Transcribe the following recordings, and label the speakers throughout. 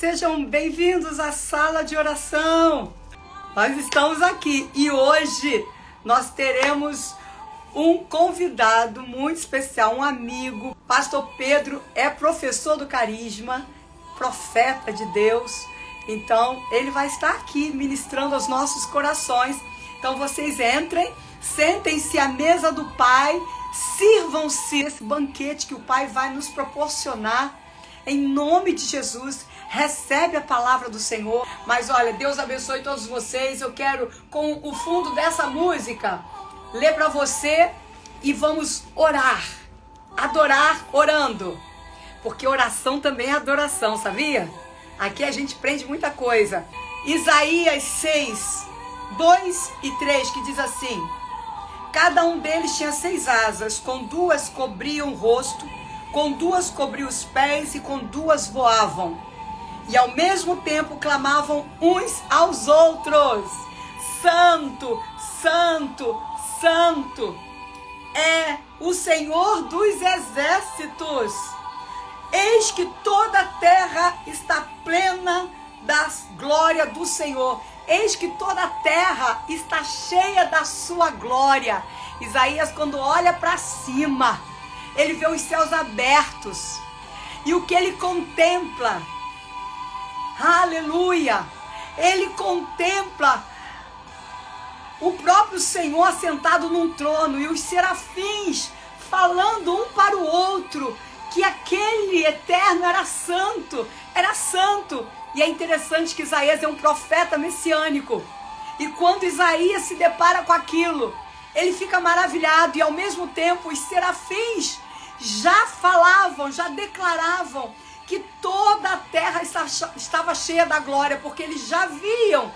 Speaker 1: sejam bem-vindos à sala de oração. Nós estamos aqui e hoje nós teremos um convidado muito especial, um amigo. Pastor Pedro é professor do Carisma, profeta de Deus. Então, ele vai estar aqui ministrando aos nossos corações. Então, vocês entrem, sentem-se à mesa do Pai, sirvam-se esse banquete que o Pai vai nos proporcionar. Em nome de Jesus, recebe a palavra do Senhor. Mas olha, Deus abençoe todos vocês. Eu quero, com o fundo dessa música, ler para você e vamos orar. Adorar orando. Porque oração também é adoração, sabia? Aqui a gente aprende muita coisa. Isaías 6, 2 e 3, que diz assim: cada um deles tinha 6 asas, com 2 cobriam o rosto, com 2 cobriam os pés e com 2 voavam. E ao mesmo tempo clamavam uns aos outros: Santo, Santo, Santo é o Senhor dos exércitos. Eis que toda a terra está plena da glória do Senhor. Eis que toda a terra está cheia da sua glória. Isaías, quando olha para cima, ele vê os céus abertos. E o que ele contempla? Aleluia! Ele contempla o próprio Senhor assentado num trono e os serafins falando um para o outro que aquele eterno era santo, era santo. E é interessante que Isaías é um profeta messiânico. E quando Isaías se depara com aquilo, ele fica maravilhado. E ao mesmo tempo os serafins já falavam, já declaravam que toda a terra estava cheia da glória, porque eles já viam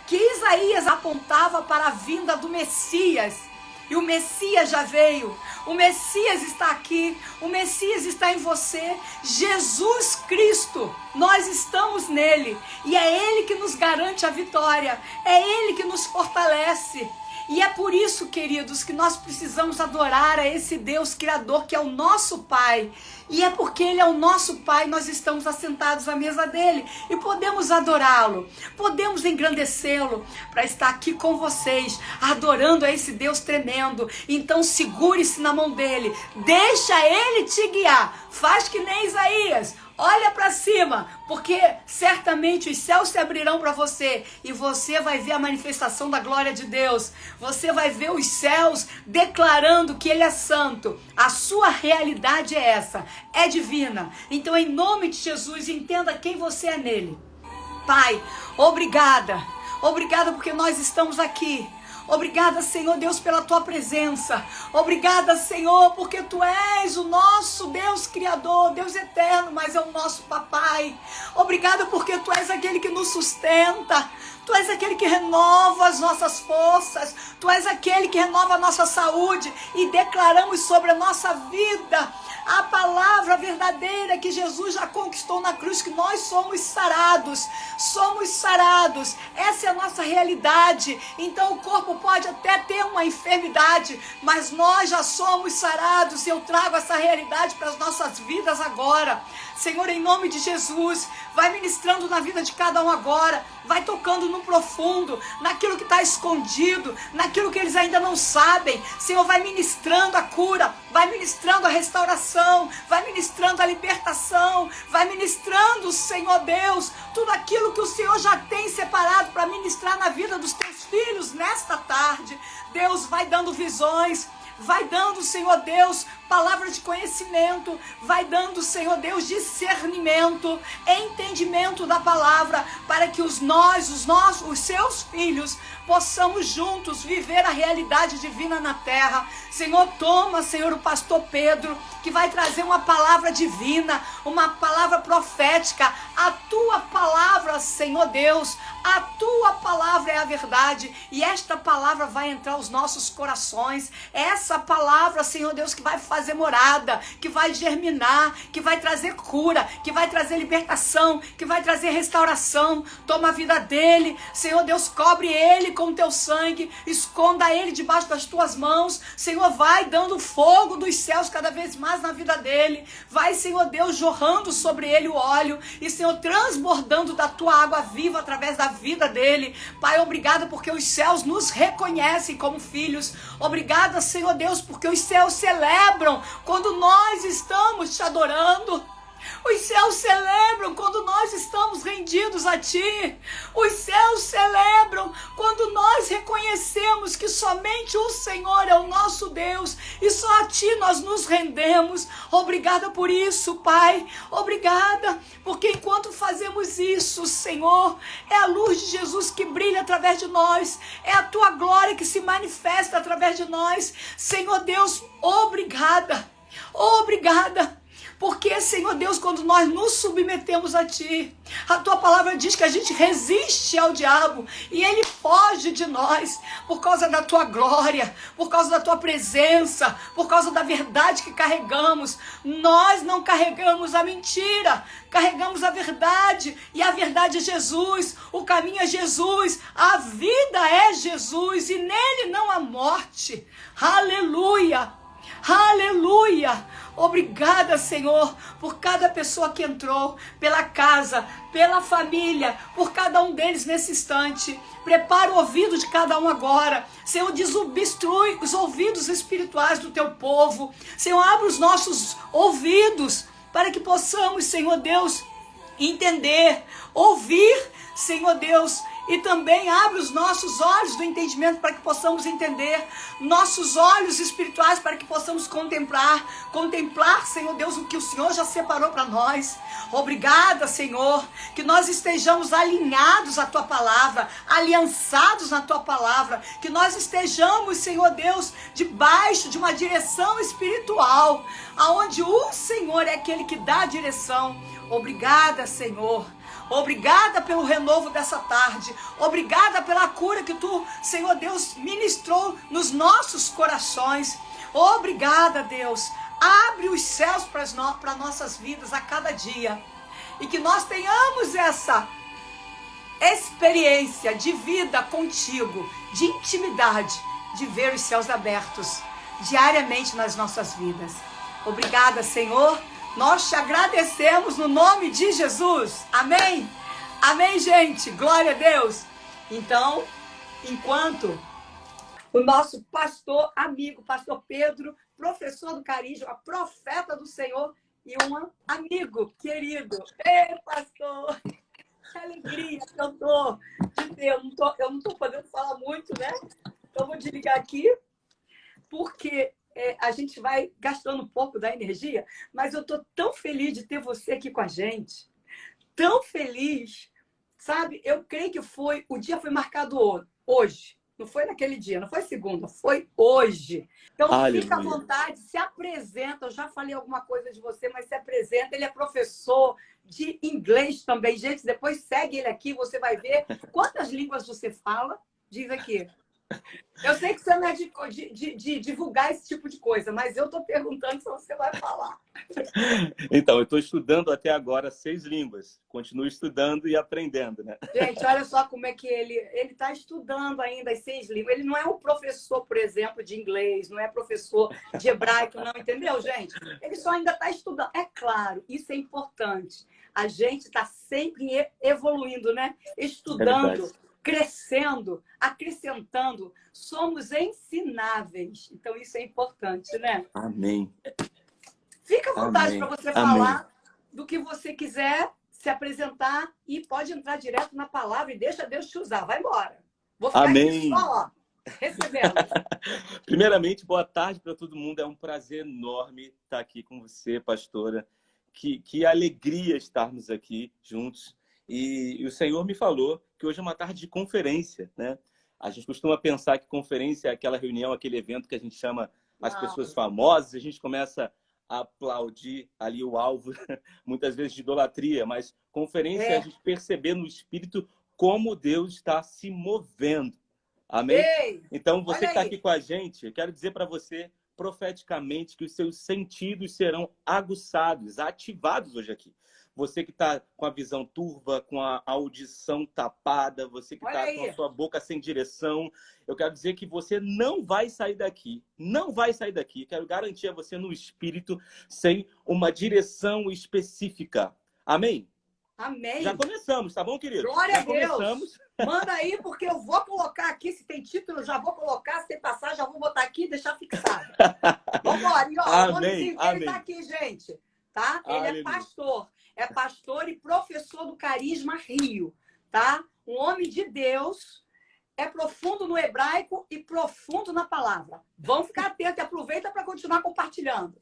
Speaker 1: que Isaías apontava para a vinda do Messias. E o Messias já veio, o Messias está aqui, o Messias está em você, Jesus Cristo, nós estamos nele, e é Ele que nos garante a vitória, é Ele que nos fortalece. E é por isso, queridos, que nós precisamos adorar a esse Deus Criador que é o nosso Pai. E é porque Ele é o nosso Pai, nós estamos assentados à mesa dEle. E podemos adorá-lo, podemos engrandecê-lo para estar aqui com vocês, adorando a esse Deus tremendo. Então segure-se na mão dEle, deixa Ele te guiar. Faz que nem Isaías. Olha para cima, porque certamente os céus se abrirão para você e você vai ver a manifestação da glória de Deus. Você vai ver os céus declarando que Ele é santo. A sua realidade é essa, é divina. Então, em nome de Jesus, entenda quem você é nele. Pai, obrigada. Obrigada porque nós estamos aqui. Obrigada, Senhor Deus, pela Tua presença. Obrigada, Senhor, porque Tu és o nosso Deus Criador, Deus eterno, mas é o nosso Papai. Obrigada porque Tu és aquele que nos sustenta. Tu és aquele que renova as nossas forças. Tu és aquele que renova a nossa saúde. E declaramos sobre a nossa vida a palavra verdadeira que Jesus já conquistou na cruz, que nós somos sarados. Somos sarados. Essa é a nossa realidade. Então o corpo pode até ter uma enfermidade, mas nós já somos sarados. E eu trago essa realidade para as nossas vidas agora. Senhor, em nome de Jesus, vai ministrando na vida de cada um agora. Vai tocando no profundo, naquilo que está escondido, naquilo que eles ainda não sabem. Senhor, vai ministrando a cura, vai ministrando a restauração, vai ministrando a libertação, vai ministrando, Senhor Deus, tudo aquilo que o Senhor já tem separado para ministrar na vida dos teus filhos nesta tarde. Deus, vai dando visões, vai dando, Senhor Deus, palavra de conhecimento, vai dando, Senhor Deus, discernimento, entendimento da palavra, para que os seus filhos, possamos juntos viver a realidade divina na terra. Senhor, toma, Senhor, o pastor Pedro, que vai trazer uma palavra divina, uma palavra profética, a Tua palavra, Senhor Deus, A tua palavra é a verdade e esta palavra vai entrar aos nossos corações. Essa palavra, Senhor Deus, que vai fazer morada, que vai germinar, que vai trazer cura, que vai trazer libertação, que vai trazer restauração. Toma a vida dele, Senhor Deus, cobre ele com teu sangue, esconda ele debaixo das tuas mãos. Senhor, vai dando fogo dos céus cada vez mais na vida dele. Vai, Senhor Deus, jorrando sobre ele o óleo e, Senhor, transbordando da tua água viva através da vida dele. Pai, obrigada porque os céus nos reconhecem como filhos. Obrigada, Senhor Deus, porque os céus celebram quando nós estamos te adorando. Os céus celebram quando nós estamos rendidos a Ti. Os céus celebram quando nós reconhecemos que somente o Senhor é o nosso Deus e só a Ti nós nos rendemos. Obrigada por isso, Pai. Obrigada, porque enquanto fazemos isso, Senhor, é a luz de Jesus que brilha através de nós, é a Tua glória que se manifesta através de nós. Senhor Deus, obrigada. Obrigada. Porque, Senhor Deus, quando nós nos submetemos a Ti, a Tua palavra diz que a gente resiste ao diabo e ele foge de nós por causa da Tua glória, por causa da Tua presença, por causa da verdade que carregamos. Nós não carregamos a mentira, carregamos a verdade e a verdade é Jesus, o caminho é Jesus, a vida é Jesus e nele não há morte. Aleluia! Aleluia! Obrigada, Senhor, por cada pessoa que entrou, pela casa, pela família, por cada um deles nesse instante. Prepara o ouvido de cada um agora. Senhor, desobstrui os ouvidos espirituais do Teu povo. Senhor, abre os nossos ouvidos para que possamos, Senhor Deus, entender, ouvir, Senhor Deus, e também abre os nossos olhos do entendimento para que possamos entender, nossos olhos espirituais para que possamos contemplar, Senhor Deus, o que o Senhor já separou para nós. Obrigada, Senhor, que nós estejamos alinhados à Tua palavra, aliançados na Tua palavra, que nós estejamos, Senhor Deus, debaixo de uma direção espiritual, aonde o Senhor é aquele que dá a direção. Obrigada, Senhor. Obrigada pelo renovo dessa tarde. Obrigada pela cura que Tu, Senhor Deus, ministrou nos nossos corações. Obrigada, Deus. Abre os céus para nossas vidas a cada dia. E que nós tenhamos essa experiência de vida contigo, de intimidade, de ver os céus abertos diariamente nas nossas vidas. Obrigada, Senhor. Nós te agradecemos no nome de Jesus. Amém? Amém, gente? Glória a Deus. Então, enquanto o nosso pastor amigo, pastor Pedro, professor do Carisma, profeta do Senhor e um amigo querido. Ei, pastor! Que alegria que eu tô de ter. Eu não tô podendo falar muito, né? Então, vou desligar aqui, porque a gente vai gastando um pouco da energia, mas eu estou tão feliz de ter você aqui com a gente, tão feliz, sabe? Eu creio que o dia foi marcado hoje, não foi naquele dia, não foi segunda, foi hoje. Então, aleluia. Fica à vontade, se apresenta, eu já falei alguma coisa de você, mas se apresenta, ele é professor de inglês também, gente, depois segue ele aqui, você vai ver quantas línguas você fala, diz aqui. Eu sei que você não é de divulgar esse tipo de coisa, mas eu estou perguntando se você vai falar.
Speaker 2: Então, eu estou estudando até agora 6 línguas. Continuo estudando e aprendendo, né?
Speaker 1: Gente, olha só como é que ele está estudando ainda as 6 línguas. Ele não é um professor, por exemplo, de inglês, não é professor de hebraico, não, entendeu, gente? Ele só ainda está estudando. É claro, isso é importante. A gente está sempre evoluindo, né? Estudando. Crescendo, acrescentando, somos ensináveis. Então, isso é importante, né?
Speaker 2: Amém.
Speaker 1: Fica à vontade para você falar do que você quiser, se apresentar e pode entrar direto na palavra e deixa Deus te usar. Vai embora. Vou ficar aqui só, ó, recebendo.
Speaker 2: Primeiramente, boa tarde para todo mundo. É um prazer enorme estar aqui com você, pastora. Que alegria estarmos aqui juntos. E o Senhor me falou que hoje é uma tarde de conferência, né? A gente costuma pensar que conferência é aquela reunião, aquele evento que a gente chama as pessoas famosas, a gente começa a aplaudir ali o alvo, muitas vezes de idolatria, mas conferência é a gente perceber no espírito como Deus está se movendo. Amém?
Speaker 1: Ei,
Speaker 2: Então, você que
Speaker 1: olha
Speaker 2: está
Speaker 1: aí.
Speaker 2: aqui com a gente, eu quero dizer para você profeticamente que os seus sentidos serão aguçados, ativados hoje aqui. Você que está com a visão turva, com a audição tapada, você que
Speaker 1: Olha
Speaker 2: está com a
Speaker 1: aí.
Speaker 2: sua boca sem direção, eu quero dizer que você não vai sair daqui. Não vai sair daqui. Quero garantir a você no espírito, sem uma direção específica. Amém? Já
Speaker 1: Amém.
Speaker 2: começamos, tá bom, querido?
Speaker 1: Glória
Speaker 2: Já
Speaker 1: a Deus.
Speaker 2: começamos.
Speaker 1: Manda aí, porque eu vou colocar aqui. Se tem título, eu já vou colocar. Se tem passagem, já vou botar aqui e deixar fixado. Vamos embora. E, ó, o
Speaker 2: Amém,
Speaker 1: nomezinho dele
Speaker 2: amém.
Speaker 1: tá aqui, gente. Tá? Ele é
Speaker 2: Aleluia.
Speaker 1: pastor. É pastor e professor do Carisma Rio. Tá? Um homem de Deus. É profundo no hebraico e profundo na palavra. Vamos ficar atentos e aproveita para continuar compartilhando.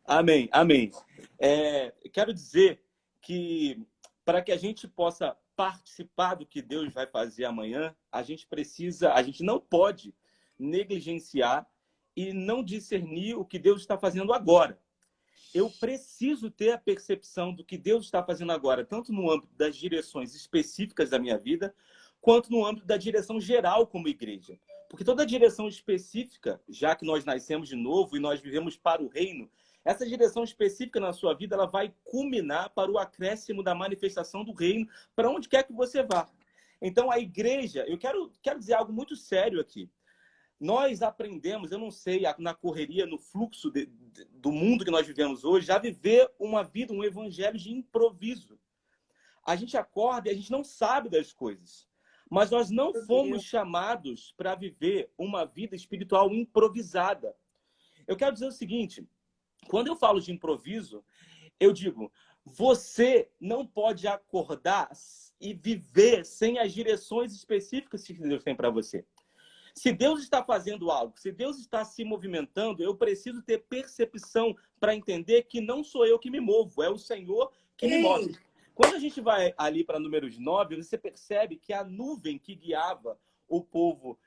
Speaker 2: Amém, amém. Quero dizer que para que a gente possa participar do que Deus vai fazer amanhã, a gente não pode negligenciar e não discernir o que Deus está fazendo agora. Eu preciso ter a percepção do que Deus está fazendo agora, tanto no âmbito das direções específicas da minha vida, quanto no âmbito da direção geral como igreja. Porque toda direção específica, já que nós nascemos de novo e nós vivemos para o reino, essa direção específica na sua vida, ela vai culminar para o acréscimo da manifestação do reino, para onde quer que você vá. Então, a igreja, eu quero dizer algo muito sério aqui. Nós aprendemos, eu não sei, na correria, no fluxo do mundo que nós vivemos hoje, a viver uma vida, um evangelho de improviso. A gente acorda e a gente não sabe das coisas. Mas nós não fomos chamados para viver uma vida espiritual improvisada. Eu quero dizer o seguinte, quando eu falo de improviso, eu digo, você não pode acordar e viver sem as direções específicas que Deus tem para você. Se Deus está fazendo algo, se Deus está se movimentando, eu preciso ter percepção para entender que não sou eu que me movo, é o Senhor que me move. Quando a gente vai ali para Números 9, você percebe que a nuvem que guiava o povo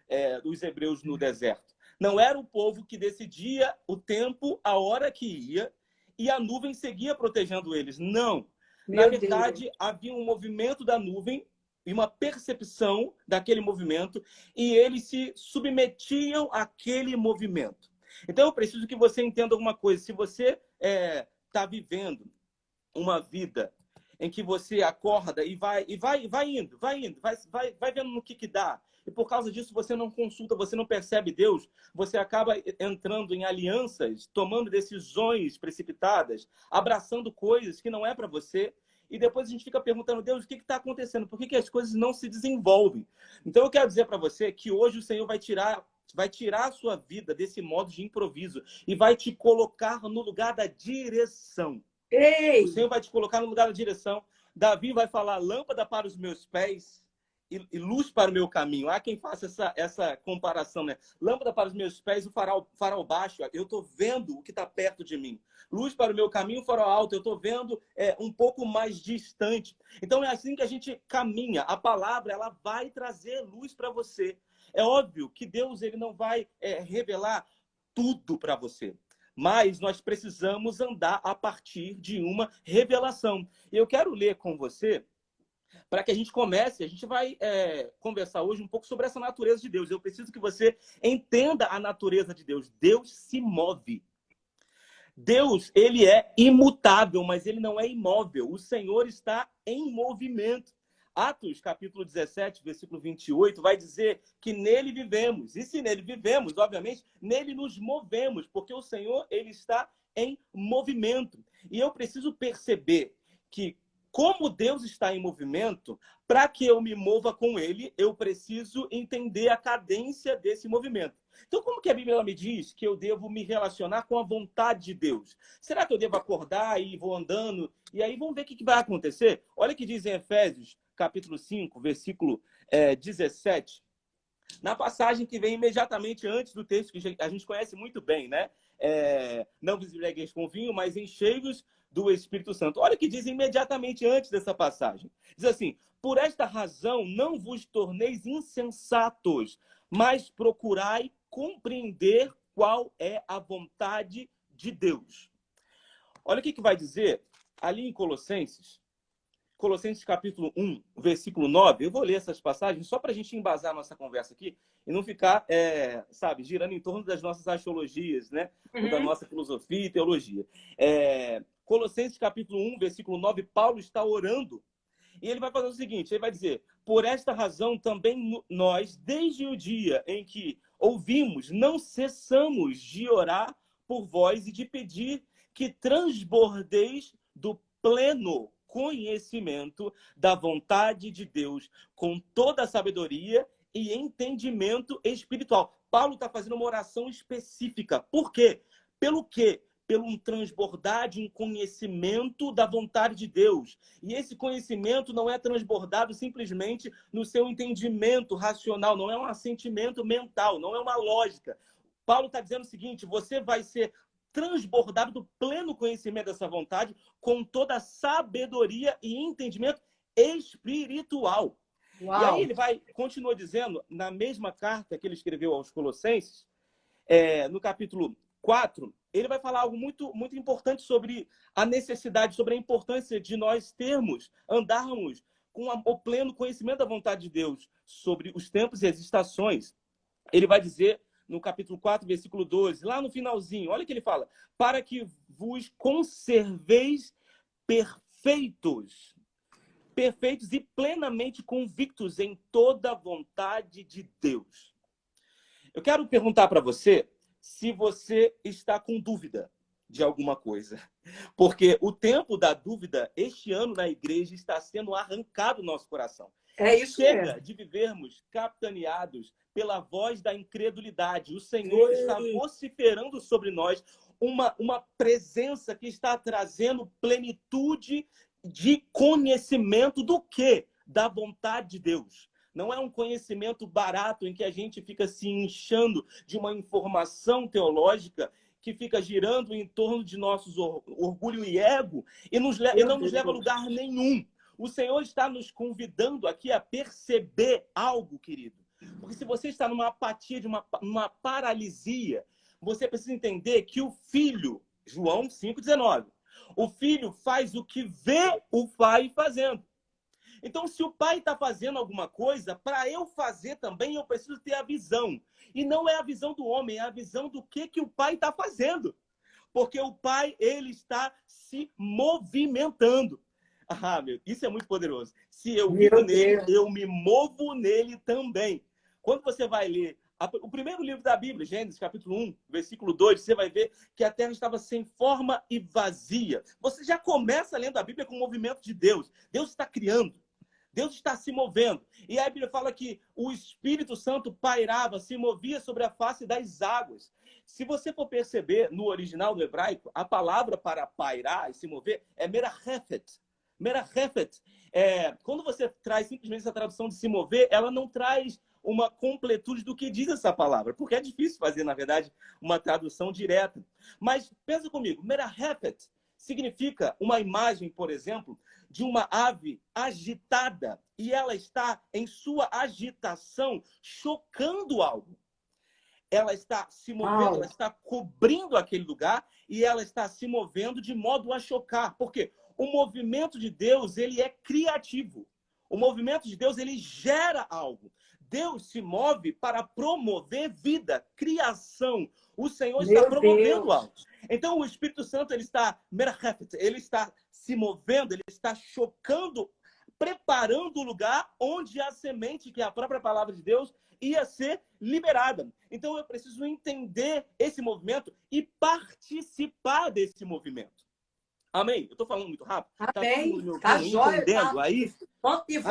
Speaker 2: dos hebreus no deserto não era o povo que decidia o tempo, a hora que ia, e a nuvem seguia protegendo eles. Não. Na verdade, havia um movimento da nuvem e uma percepção daquele movimento, e eles se submetiam àquele movimento. Então, eu preciso que você entenda alguma coisa. Se você está vivendo uma vida em que você acorda e vai indo, vai vendo no que dá, e por causa disso você não consulta, você não percebe Deus, você acaba entrando em alianças, tomando decisões precipitadas, abraçando coisas que não é para você, e depois a gente fica perguntando, Deus, o que está acontecendo? Por que as coisas não se desenvolvem? Então eu quero dizer para você que hoje o Senhor vai tirar a sua vida desse modo de improviso e vai te colocar no lugar da direção.
Speaker 1: Ei.
Speaker 2: O Senhor vai te colocar no lugar da direção. Davi vai falar, lâmpada para os meus pés e luz para o meu caminho. Há quem faça essa comparação, né? Lâmpada para os meus pés, o farol baixo. Eu estou vendo o que está perto de mim. Luz para o meu caminho, o farol alto. Eu estou vendo um pouco mais distante. Então, é assim que a gente caminha. A palavra, ela vai trazer luz para você. É óbvio que Deus ele não vai revelar tudo para você. Mas nós precisamos andar a partir de uma revelação. E eu quero ler com você, para que a gente comece, a gente vai conversar hoje um pouco sobre essa natureza de Deus. Eu preciso que você entenda a natureza de Deus. Deus se move. Deus, ele é imutável, mas ele não é imóvel. O Senhor está em movimento. Atos, capítulo 17, versículo 28, vai dizer que nele vivemos. E se nele vivemos, obviamente, nele nos movemos, porque o Senhor, ele está em movimento. E eu preciso perceber que, como Deus está em movimento, para que eu me mova com ele, eu preciso entender a cadência desse movimento. Então, como que a Bíblia me diz que eu devo me relacionar com a vontade de Deus? Será que eu devo acordar e vou andando? E aí vamos ver o que vai acontecer? Olha o que diz em Efésios, capítulo 5, versículo 17. Na passagem que vem imediatamente antes do texto, que a gente conhece muito bem, né? Não vos embriagueis com vinho, mas enchei-vos do Espírito Santo. Olha o que diz imediatamente antes dessa passagem. Diz assim, por esta razão não vos torneis insensatos, mas procurai compreender qual é a vontade de Deus. Olha o que vai dizer ali em Colossenses, Colossenses capítulo 1, versículo 9. Eu vou ler essas passagens só para a gente embasar a nossa conversa aqui e não ficar, sabe, girando em torno das nossas axiologias, né? Ou da nossa filosofia e teologia. Colossenses capítulo 1, versículo 9, Paulo está orando e ele vai fazer o seguinte, ele vai dizer: por esta razão também nós, desde o dia em que ouvimos, não cessamos de orar por vós e de pedir que transbordeis do pleno conhecimento da vontade de Deus, com toda a sabedoria e entendimento espiritual. Paulo está fazendo uma oração específica. Por quê? Pelo quê? Pelo um transbordar de um conhecimento da vontade de Deus. E esse conhecimento não é transbordado simplesmente no seu entendimento racional, não é um assentimento mental, não é uma lógica. Paulo está dizendo o seguinte: você vai ser transbordado do pleno conhecimento dessa vontade com toda a sabedoria e entendimento espiritual. Uau. E aí ele continua dizendo, na mesma carta que ele escreveu aos Colossenses, no capítulo 4, ele vai falar algo muito, muito importante sobre a necessidade, sobre a importância de nós andarmos com o pleno conhecimento da vontade de Deus sobre os tempos e as estações. Ele vai dizer no capítulo 4, versículo 12, lá no finalzinho, olha o que ele fala: para que vos conserveis perfeitos e plenamente convictos em toda a vontade de Deus. Eu quero perguntar para você se você está com dúvida de alguma coisa. Porque o tempo da dúvida, este ano na igreja, está sendo arrancado do nosso coração.
Speaker 1: É isso.
Speaker 2: Chega de vivermos capitaneados pela voz da incredulidade. O Senhor está vociferando sobre nós uma presença que está trazendo plenitude de conhecimento do quê? Da vontade de Deus. Não é um conhecimento barato em que a gente fica se inchando de uma informação teológica que fica girando em torno de nossos orgulho e ego e não nos leva a lugar nenhum. O Senhor está nos convidando aqui a perceber algo, querido. Porque se você está numa apatia, numa paralisia, você precisa entender que o filho, João 5,19, o filho faz o que vê o pai fazendo. Então, se o pai está fazendo alguma coisa, para eu fazer também, eu preciso ter a visão. E não é a visão do homem, é a visão do que o pai está fazendo. Porque o pai, ele está se movimentando. Isso é muito poderoso. Se eu vivo nele, eu me movo nele também. Quando você vai ler o primeiro livro da Bíblia, Gênesis, capítulo 1, versículo 2, você vai ver que a terra estava sem forma e vazia. Você já começa lendo a Bíblia com o movimento de Deus. Deus está criando. Deus está se movendo. E a Bíblia fala que o Espírito Santo pairava, se movia sobre a face das águas. Se você for perceber, no original, no hebraico, a palavra para pairar e se mover é merahefet. Merahefet. Quando você traz simplesmente essa tradução de se mover, ela não traz uma completude do que diz essa palavra, porque é difícil fazer, na verdade, uma tradução direta. Mas pensa comigo, merahefet significa uma imagem, por exemplo, de uma ave agitada e ela está em sua agitação chocando algo. Ela está se movendo, ela está cobrindo aquele lugar e ela está se movendo de modo a chocar. Por quê? O movimento de Deus, ele é criativo. O movimento de Deus, ele gera algo. Deus se move para promover vida, criação. O Senhor está promovendo algo. Então, o Espírito Santo, ele está se movendo, ele está chocando, preparando o lugar onde a semente, que é a própria palavra de Deus, ia ser liberada. Então, eu preciso entender esse movimento e participar desse movimento. Amém? Eu estou falando muito rápido?
Speaker 1: Amém.
Speaker 2: Tá entendendo aí?
Speaker 1: E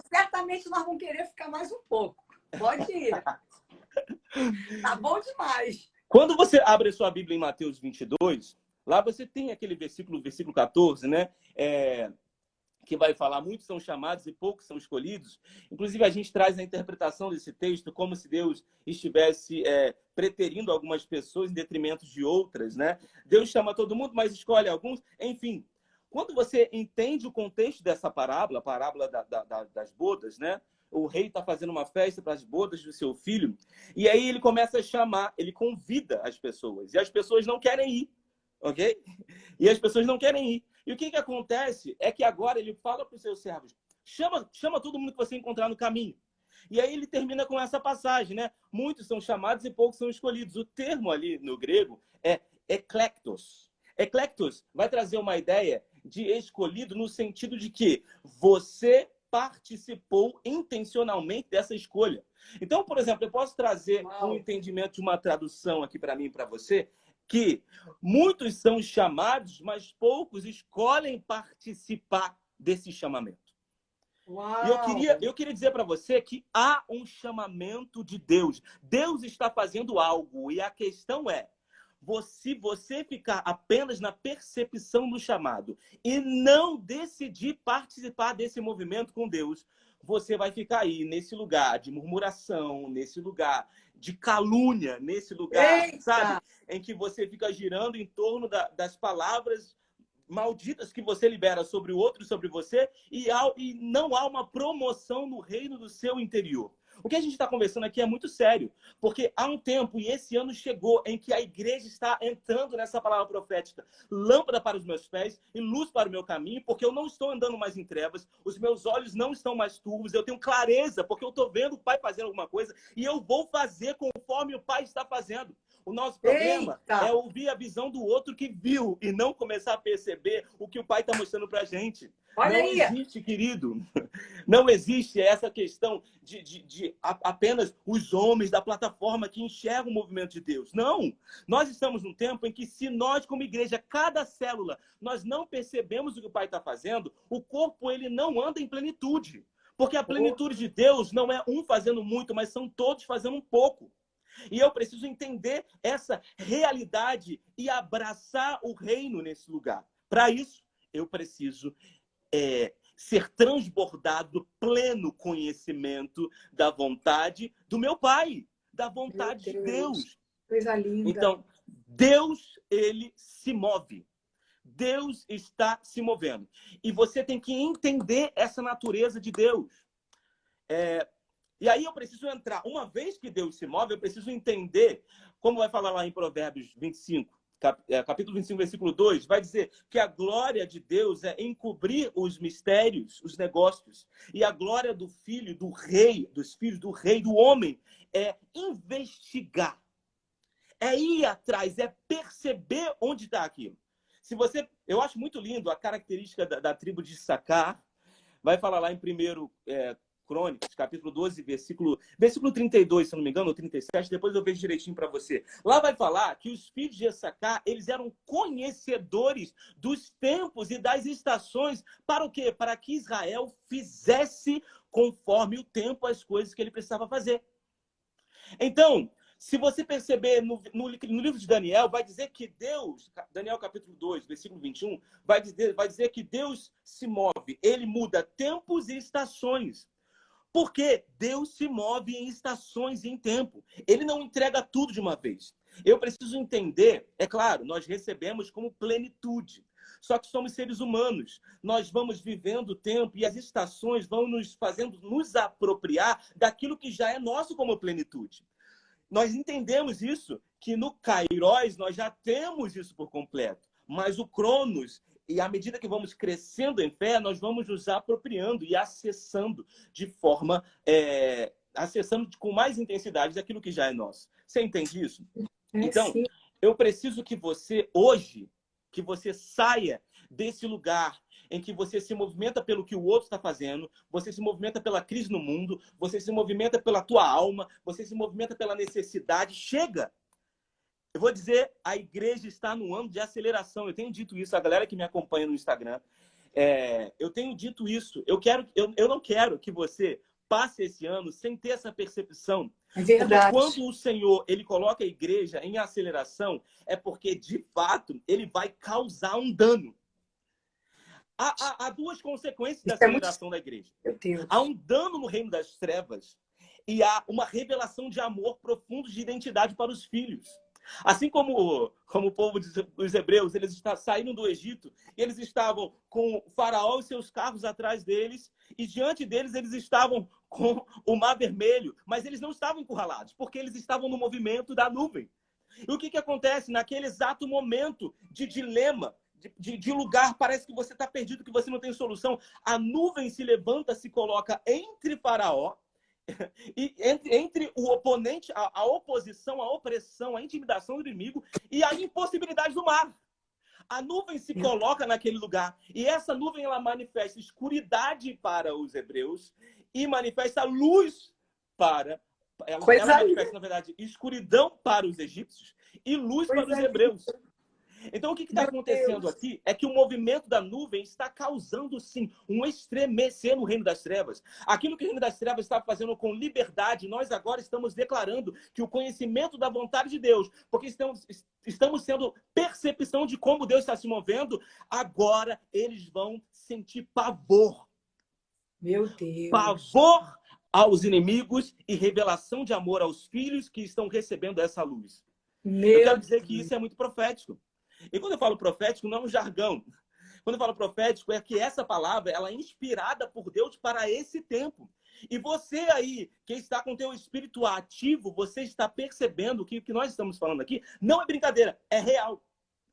Speaker 1: certamente nós vamos querer ficar mais um pouco. Pode ir. Tá bom demais.
Speaker 2: Quando você abre a sua Bíblia em Mateus 22, lá você tem aquele versículo 14, né? Que vai falar, muitos são chamados e poucos são escolhidos. Inclusive, a gente traz a interpretação desse texto como se Deus estivesse preterindo algumas pessoas em detrimento de outras, né? Deus chama todo mundo, mas escolhe alguns. Enfim, quando você entende o contexto dessa parábola, a parábola das bodas, né? O rei está fazendo uma festa para as bodas do seu filho, e aí ele começa a chamar, ele convida as pessoas, e as pessoas não querem ir, ok? E as pessoas não querem ir. E o que acontece é que agora ele fala para os seus servos, chama todo mundo que você encontrar no caminho. E aí ele termina com essa passagem, né? Muitos são chamados e poucos são escolhidos. O termo ali no grego é eklektos. Eklektos vai trazer uma ideia de escolhido no sentido de que você participou intencionalmente dessa escolha. Então, por exemplo, eu posso trazer um entendimento de uma tradução aqui para mim e para você, que muitos são chamados, mas poucos escolhem participar desse chamamento.
Speaker 1: Uau.
Speaker 2: E eu queria dizer para você que há um chamamento de Deus. Deus está fazendo algo e a questão é, se você ficar apenas na percepção do chamado e não decidir participar desse movimento com Deus, você vai ficar aí nesse lugar de murmuração, nesse lugar de calúnia, nesse lugar, sabe? Em que você fica girando em torno das palavras malditas que você libera sobre o outro e sobre você, e não há uma promoção no reino do seu interior. O que a gente está conversando aqui é muito sério, porque há um tempo, e esse ano chegou, em que a igreja está entrando nessa palavra profética. Lâmpada para os meus pés e luz para o meu caminho, porque eu não estou andando mais em trevas, os meus olhos não estão mais turvos, eu tenho clareza, porque eu estou vendo o Pai fazendo alguma coisa, e eu vou fazer conforme o Pai está fazendo. O nosso problema é ouvir a visão do outro que viu e não começar a perceber o que o Pai está mostrando para a gente.
Speaker 1: Olha
Speaker 2: não
Speaker 1: aí.
Speaker 2: Existe, querido. Não existe essa questão de apenas os homens da plataforma que enxergam o movimento de Deus. Não. Nós estamos num tempo em que, se nós, como igreja, cada célula, nós não percebemos o que o Pai está fazendo, o corpo ele não anda em plenitude. Porque a plenitude de Deus não é um fazendo muito, mas são todos fazendo um pouco. E eu preciso entender essa realidade e abraçar o reino nesse lugar. Para isso, eu preciso ser transbordado do pleno conhecimento da vontade do meu Pai, da vontade de Deus.
Speaker 1: Coisa linda.
Speaker 2: Então, Deus, ele se move. Deus está se movendo. E você tem que entender essa natureza de Deus. E aí eu preciso entrar. Uma vez que Deus se move, eu preciso entender, como vai falar lá em Provérbios 25, capítulo 25, versículo 2, vai dizer que a glória de Deus é encobrir os mistérios, os negócios. E a glória do filho, do rei, dos filhos do rei, do homem, é investigar. É ir atrás, é perceber onde está aquilo. Eu acho muito lindo a característica da tribo de Issacar. Vai falar lá em 1 Crônicas, capítulo 12, versículo 32, se não me engano, ou 37, depois eu vejo direitinho para você. Lá vai falar que os filhos de Issacar, eles eram conhecedores dos tempos e das estações. Para o quê? Para que Israel fizesse conforme o tempo as coisas que ele precisava fazer. Então, se você perceber no livro de Daniel, vai dizer que Deus, Daniel capítulo 2, versículo 21, vai dizer que Deus se move, ele muda tempos e estações. Porque Deus se move em estações e em tempo. Ele não entrega tudo de uma vez. Eu preciso entender, é claro, nós recebemos como plenitude. Só que somos seres humanos. Nós vamos vivendo o tempo e as estações vão nos fazendo nos apropriar daquilo que já é nosso como plenitude. Nós entendemos isso, que no Kairos nós já temos isso por completo. Mas o Cronos, e à medida que vamos crescendo em fé, nós vamos nos apropriando e acessando de forma... acessando com mais intensidade daquilo que já é nosso. Você entende isso? Então,
Speaker 1: sim.
Speaker 2: Eu preciso que você, hoje, que você saia desse lugar em que você se movimenta pelo que o outro está fazendo, você se movimenta pela crise no mundo, você se movimenta pela tua alma, você se movimenta pela necessidade. Chega! Eu vou dizer, a igreja está no ano de aceleração. Eu tenho dito isso, a galera que me acompanha no Instagram. Eu tenho dito isso. Eu não quero que você passe esse ano sem ter essa percepção.
Speaker 1: É verdade.
Speaker 2: Porque quando o Senhor ele coloca a igreja em aceleração, é porque, de fato, ele vai causar um dano. Há duas consequências da aceleração da igreja. Há um dano no reino das trevas e há uma revelação de amor profundo de identidade para os filhos. Assim como o povo dos hebreus, eles saíram do Egito, eles estavam com o faraó e seus carros atrás deles, e diante deles eles estavam com o mar vermelho, mas eles não estavam encurralados, porque eles estavam no movimento da nuvem. E o que acontece naquele exato momento de dilema, de lugar, parece que você está perdido, que você não tem solução. A nuvem se levanta, se coloca entre Faraó e entre o oponente, a oposição, a opressão, a intimidação do inimigo e a impossibilidade do mar. A nuvem se coloca naquele lugar e essa nuvem ela manifesta escuridade para os hebreus e manifesta luz para... Ela manifesta, na verdade, escuridão para os egípcios e luz para os hebreus. Então, o que está acontecendo aqui é que o movimento da nuvem está causando, sim, um estremecer no reino das trevas. Aquilo que o reino das trevas está fazendo com liberdade, nós agora estamos declarando que o conhecimento da vontade de Deus, porque estamos sendo percepção de como Deus está se movendo, agora eles vão sentir pavor.
Speaker 1: Meu Deus.
Speaker 2: Pavor aos inimigos e revelação de amor aos filhos que estão recebendo essa luz. Eu quero dizer que isso é muito profético. E quando eu falo profético, não é um jargão. Quando eu falo profético, é que essa palavra ela é inspirada por Deus para esse tempo. E você aí, que está com o teu espírito ativo, você está percebendo que o que nós estamos falando aqui não é brincadeira, é real.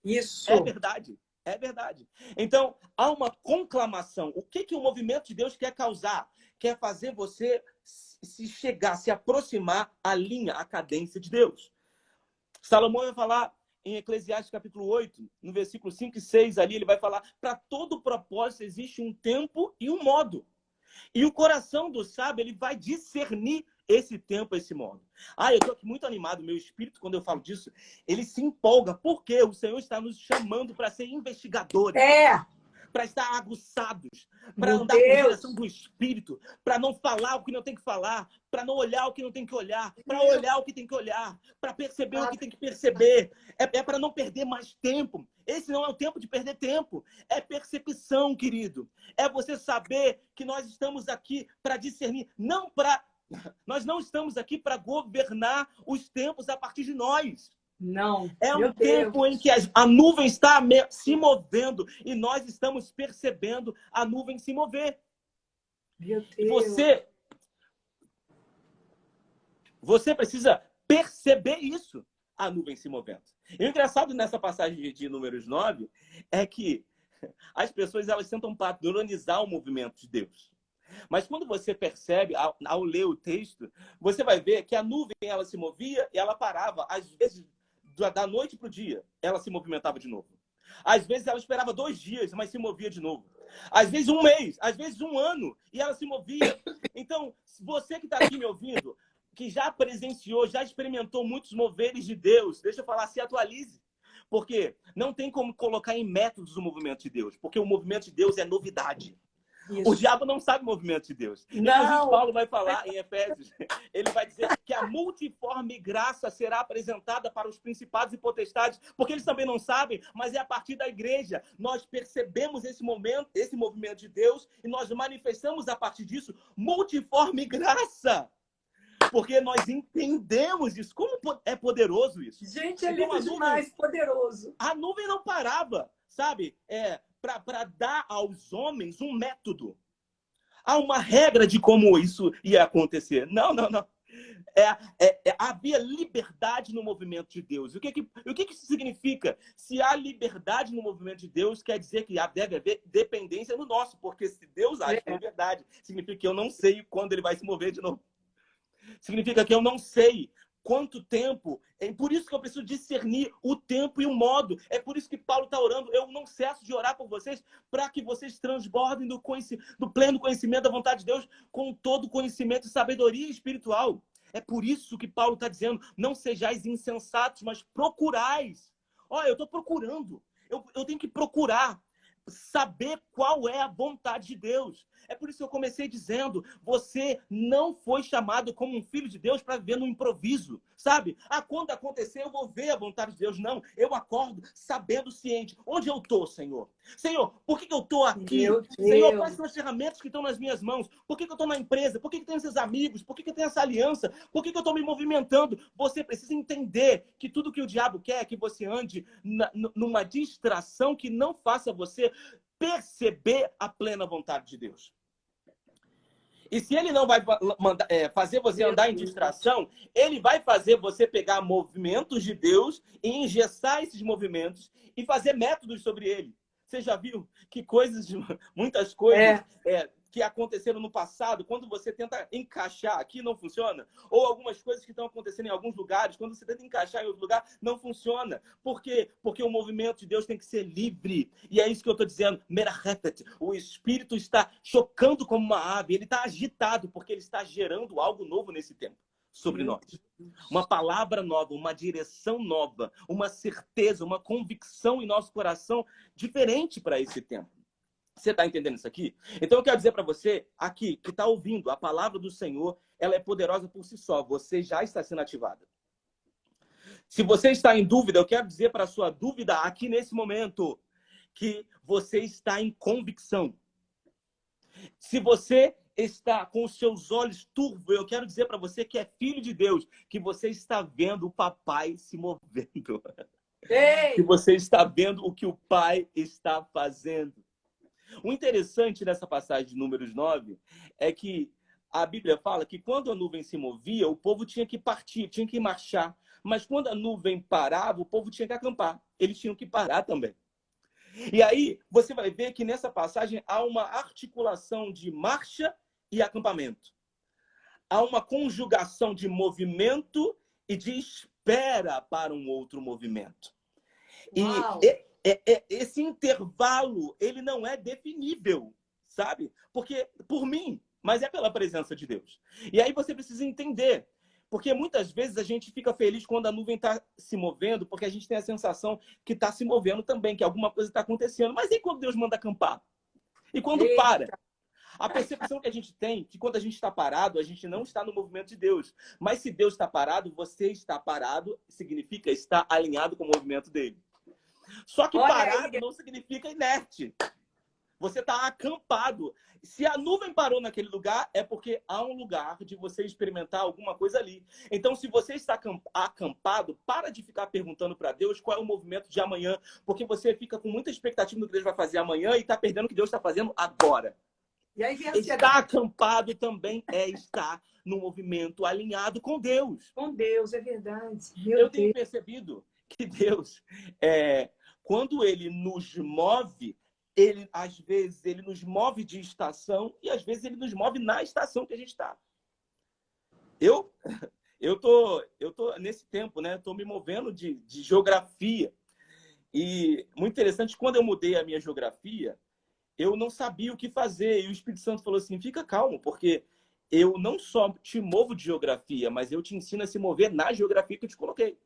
Speaker 1: Isso.
Speaker 2: É verdade. É verdade. Então, há uma conclamação. O que o movimento de Deus quer causar? Quer fazer você se aproximar à linha, à cadência de Deus. Salomão vai falar em Eclesiastes capítulo 8, no versículo 5 e 6, ali ele vai falar, para todo propósito existe um tempo e um modo. E o coração do sábio, ele vai discernir esse tempo, esse modo. Eu estou aqui muito animado, meu espírito, quando eu falo disso, ele se empolga, porque o Senhor está nos chamando para ser investigadores. Para estar aguçados, para andar com a direção do Espírito, para não falar o que não tem que falar, para não olhar o que não tem que olhar, para olhar o que tem que olhar, para perceber o que tem que perceber. É para não perder mais tempo. Esse não é o tempo de perder tempo. É percepção, querido. É você saber que nós estamos aqui para discernir, nós não estamos aqui para governar os tempos a partir de nós.
Speaker 1: Não.
Speaker 2: É um tempo em que a nuvem está se movendo e nós estamos percebendo a nuvem se mover.
Speaker 1: Meu Deus.
Speaker 2: E você precisa perceber isso, a nuvem se movendo. E o engraçado nessa passagem de Números 9 é que as pessoas elas tentam padronizar o movimento de Deus. Mas quando você percebe, ao ler o texto, você vai ver que a nuvem ela se movia e ela parava, às vezes, da noite para o dia, ela se movimentava de novo. Às vezes ela esperava 2 dias, mas se movia de novo. Às vezes 1 mês, às vezes 1 ano, e ela se movia. Então, você que está aqui me ouvindo, que já presenciou, já experimentou muitos moveres de Deus, deixa eu falar, se atualize. Porque não tem como colocar em métodos o movimento de Deus, porque o movimento de Deus é novidade. Isso. O diabo não sabe o movimento de Deus. Inclusive, Paulo vai falar em Efésios, ele vai dizer que a multiforme graça será apresentada para os principados e potestades, porque eles também não sabem, mas é a partir da igreja. Nós percebemos esse movimento de Deus, e nós manifestamos a partir disso multiforme graça. Porque nós entendemos isso. Como é poderoso isso?
Speaker 1: Gente, é lindo demais, poderoso.
Speaker 2: A nuvem não parava, sabe? Para dar aos homens um método. Há uma regra de como isso ia acontecer. Não. Havia liberdade no movimento de Deus. O que isso significa? Se há liberdade no movimento de Deus, quer dizer que deve haver dependência no nosso. Porque se Deus age com liberdade, significa que eu não sei quando ele vai se mover de novo. Significa que eu não sei quanto tempo. É por isso que eu preciso discernir o tempo e o modo. É por isso que Paulo está orando. Eu não cesso de orar por vocês para que vocês transbordem do pleno conhecimento da vontade de Deus com todo conhecimento e sabedoria espiritual. É por isso que Paulo está dizendo, não sejais insensatos, mas procurais. Olha, eu estou procurando. Eu tenho que procurar saber qual é a vontade de Deus. É por isso que eu comecei dizendo, você não foi chamado como um filho de Deus para viver no improviso, sabe? Quando acontecer eu vou ver a vontade de Deus. Não, eu acordo sabendo ciente. Onde eu estou, Senhor? Senhor, por que eu estou aqui? Senhor, quais são as ferramentas que estão nas minhas mãos? Por que eu estou na empresa? Por que eu tenho esses amigos? Por que eu tenho essa aliança? Por que eu estou me movimentando? Você precisa entender que tudo que o diabo quer é que você ande numa distração que não faça você perceber a plena vontade de Deus. E se ele não vai fazer você
Speaker 1: Meu
Speaker 2: andar em
Speaker 1: Deus.
Speaker 2: distração, ele vai fazer você pegar movimentos de Deus e engessar esses movimentos e fazer métodos sobre ele. Você já viu que muitas coisas que aconteceram no passado, quando você tenta encaixar aqui, não funciona? Ou algumas coisas que estão acontecendo em alguns lugares, quando você tenta encaixar em outro lugar, não funciona. Por quê? Porque o movimento de Deus tem que ser livre. E é isso que eu estou dizendo. Merahefet, o Espírito está chocando como uma ave, ele está agitado, porque ele está gerando algo novo nesse tempo sobre nós. Uma palavra nova, uma direção nova, uma certeza, uma convicção em nosso coração diferente para esse tempo. Você está entendendo isso aqui? Então eu quero dizer para você aqui, que está ouvindo, a palavra do Senhor, ela é poderosa por si só. Você já está sendo ativada. Se você está em dúvida, eu quero dizer para a sua dúvida aqui nesse momento, que você está em convicção. Se você está com os seus olhos turvos, eu quero dizer para você que é filho de Deus, que você está vendo o papai se movendo.
Speaker 1: Ei!
Speaker 2: Que você está vendo o que o pai está fazendo. O interessante nessa passagem de Números 9 é que a Bíblia fala que quando a nuvem se movia, o povo tinha que partir, tinha que marchar. Mas quando a nuvem parava, o povo tinha que acampar. Eles tinham que parar também. E aí, você vai ver que nessa passagem há uma articulação de marcha e acampamento. Há uma conjugação de movimento e de espera para um outro movimento.
Speaker 1: Uau.
Speaker 2: E esse intervalo, ele não é definível, sabe? Porque, por mim, mas é pela presença de Deus. E aí você precisa entender. Porque muitas vezes a gente fica feliz quando a nuvem está se movendo, porque a gente tem a sensação que está se movendo também, que alguma coisa está acontecendo. Mas e quando Deus manda acampar? E quando para? A percepção que a gente tem, que quando a gente está parado, a gente não está no movimento de Deus. Mas se Deus está parado, você está parado, significa estar alinhado com o movimento dele. Só que parado não significa inerte. Você está acampado. Se a nuvem parou naquele lugar, é porque há um lugar de você experimentar alguma coisa ali. Então, se você está acampado, para de ficar perguntando para Deus qual é o movimento de amanhã, porque você fica com muita expectativa do que Deus vai fazer amanhã e está perdendo o que Deus está fazendo agora.
Speaker 1: E aí vem a
Speaker 2: estar acampado também é estar no movimento alinhado com Deus.
Speaker 1: Com Deus, é verdade.
Speaker 2: Eu tenho percebido que Deus, quando Ele nos move, às vezes, Ele nos move de estação e às vezes Ele nos move na estação que a gente está. Eu tô nesse tempo, né? Estou me movendo de geografia. E muito interessante, quando eu mudei a minha geografia, eu não sabia o que fazer. E o Espírito Santo falou assim, fica calmo, porque eu não só te movo de geografia, mas eu te ensino a se mover na geografia que eu te coloquei.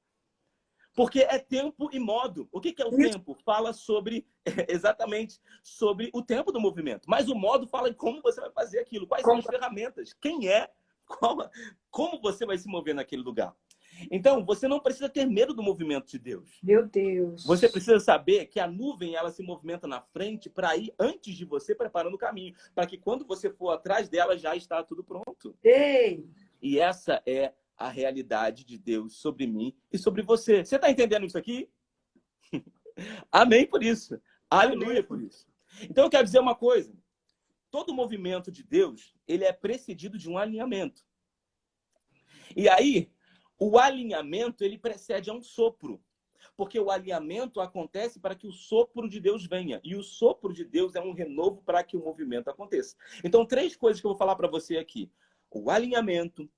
Speaker 2: Porque é tempo e modo. O que é o tempo? Fala sobre, exatamente, sobre o tempo do movimento. Mas o modo fala em como você vai fazer aquilo. Quais são as ferramentas? Quem é? Como você vai se mover naquele lugar? Então, você não precisa ter medo do movimento de Deus.
Speaker 1: Meu Deus.
Speaker 2: Você precisa saber que a nuvem, ela se movimenta na frente para ir antes de você, preparando o caminho. Para que quando você for atrás dela, já está tudo pronto.
Speaker 1: Ei!
Speaker 2: E essa é a realidade de Deus sobre mim e sobre você. Você está entendendo isso aqui? Amém por isso. Aleluia por isso. Então, eu quero dizer uma coisa. Todo movimento de Deus, ele é precedido de um alinhamento. E aí, o alinhamento, ele precede a um sopro. Porque o alinhamento acontece para que o sopro de Deus venha. E o sopro de Deus é um renovo para que o movimento aconteça. Então, 3 coisas que eu vou falar para você aqui. O alinhamento,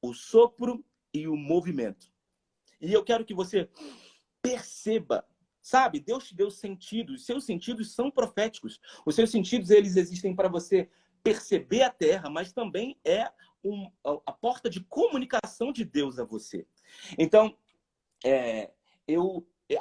Speaker 2: o sopro e o movimento. E eu quero que você perceba, sabe? Deus te deu sentidos. Os seus sentidos são proféticos. Os seus sentidos, eles existem para você perceber a terra, mas também é a porta de comunicação de Deus a você. Então,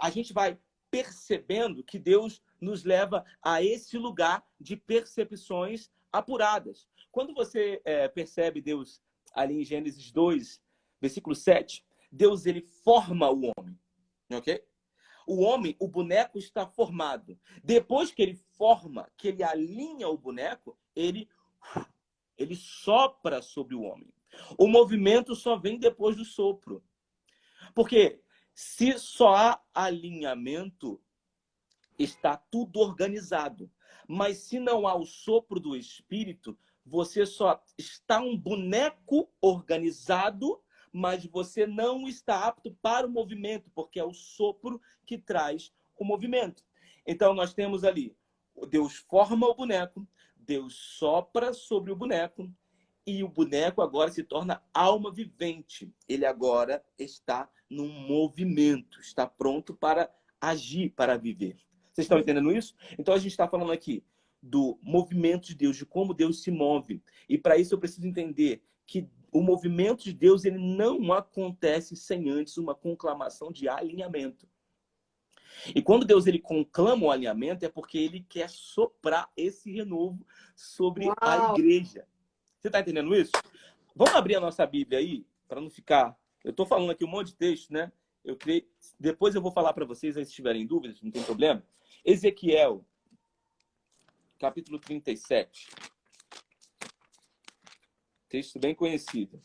Speaker 2: a gente vai percebendo que Deus nos leva a esse lugar de percepções apuradas. Quando você percebe Deus ali em Gênesis 2, versículo 7, Deus, ele forma o homem, ok? O homem, o boneco está formado. Depois que ele forma, que ele alinha o boneco, ele sopra sobre o homem. O movimento só vem depois do sopro. Porque se só há alinhamento, está tudo organizado. Mas se não há o sopro do Espírito, você só está um boneco organizado, mas você não está apto para o movimento, porque é o sopro que traz o movimento. Então, nós temos ali, Deus forma o boneco, Deus sopra sobre o boneco, e o boneco agora se torna alma vivente. Ele agora está num movimento, está pronto para agir, para viver. Vocês estão entendendo isso? Então, a gente está falando aqui do movimento de Deus, de como Deus se move. E para isso eu preciso entender que o movimento de Deus ele não acontece sem antes uma conclamação de alinhamento. E quando Deus ele conclama o alinhamento, é porque ele quer soprar esse renovo sobre a igreja. Você está entendendo isso? Vamos abrir a nossa Bíblia aí, para não ficar... Eu estou falando aqui um monte de texto, né? Eu creio... Depois eu vou falar para vocês, aí se tiverem dúvidas, não tem problema. Ezequiel, capítulo 37. Texto bem conhecido.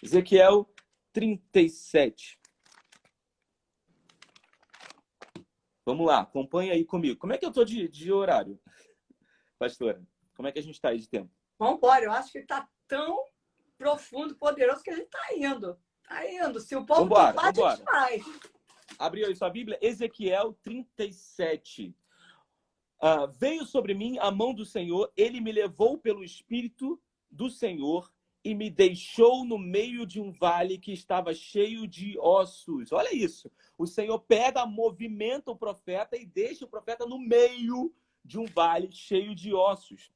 Speaker 2: Ezequiel 37. Vamos lá, acompanha aí comigo. Como é que eu estou de horário, pastora? Como é que a gente está aí de tempo?
Speaker 1: Vamos embora, eu acho que está tão profundo, poderoso, que a gente está indo. Está indo. Se o povo topar, a gente vai.
Speaker 2: Abriu aí sua Bíblia, Ezequiel 37. Veio sobre mim a mão do Senhor, ele me levou pelo Espírito do Senhor e me deixou no meio de um vale que estava cheio de ossos. Olha isso. O Senhor pega, movimenta o profeta e deixa o profeta no meio de um vale cheio de ossos.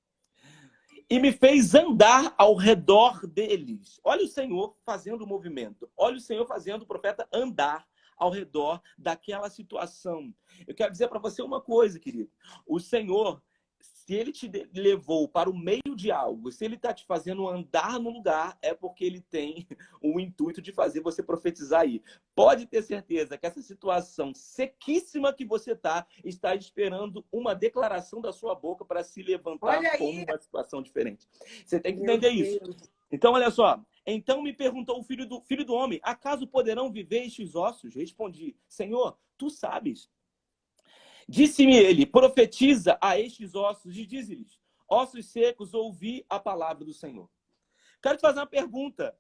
Speaker 2: E me fez andar ao redor deles. Olha o Senhor fazendo o movimento. Olha o Senhor fazendo o profeta andar ao redor daquela situação. Eu quero dizer para você uma coisa, querido. O Senhor, se ele te levou para o meio de algo, se ele está te fazendo andar no lugar, é porque ele tem o intuito de fazer você profetizar aí. Pode ter certeza que essa situação sequíssima que você está esperando uma declaração da sua boca para se levantar como uma situação diferente. Você tem que entender isso. Então, olha só. Então me perguntou o filho do homem, acaso poderão viver estes ossos? Respondi, Senhor, tu sabes. Disse-me ele, profetiza a estes ossos e dize-lhes, ossos secos, ouvi a palavra do Senhor. Quero te fazer uma pergunta.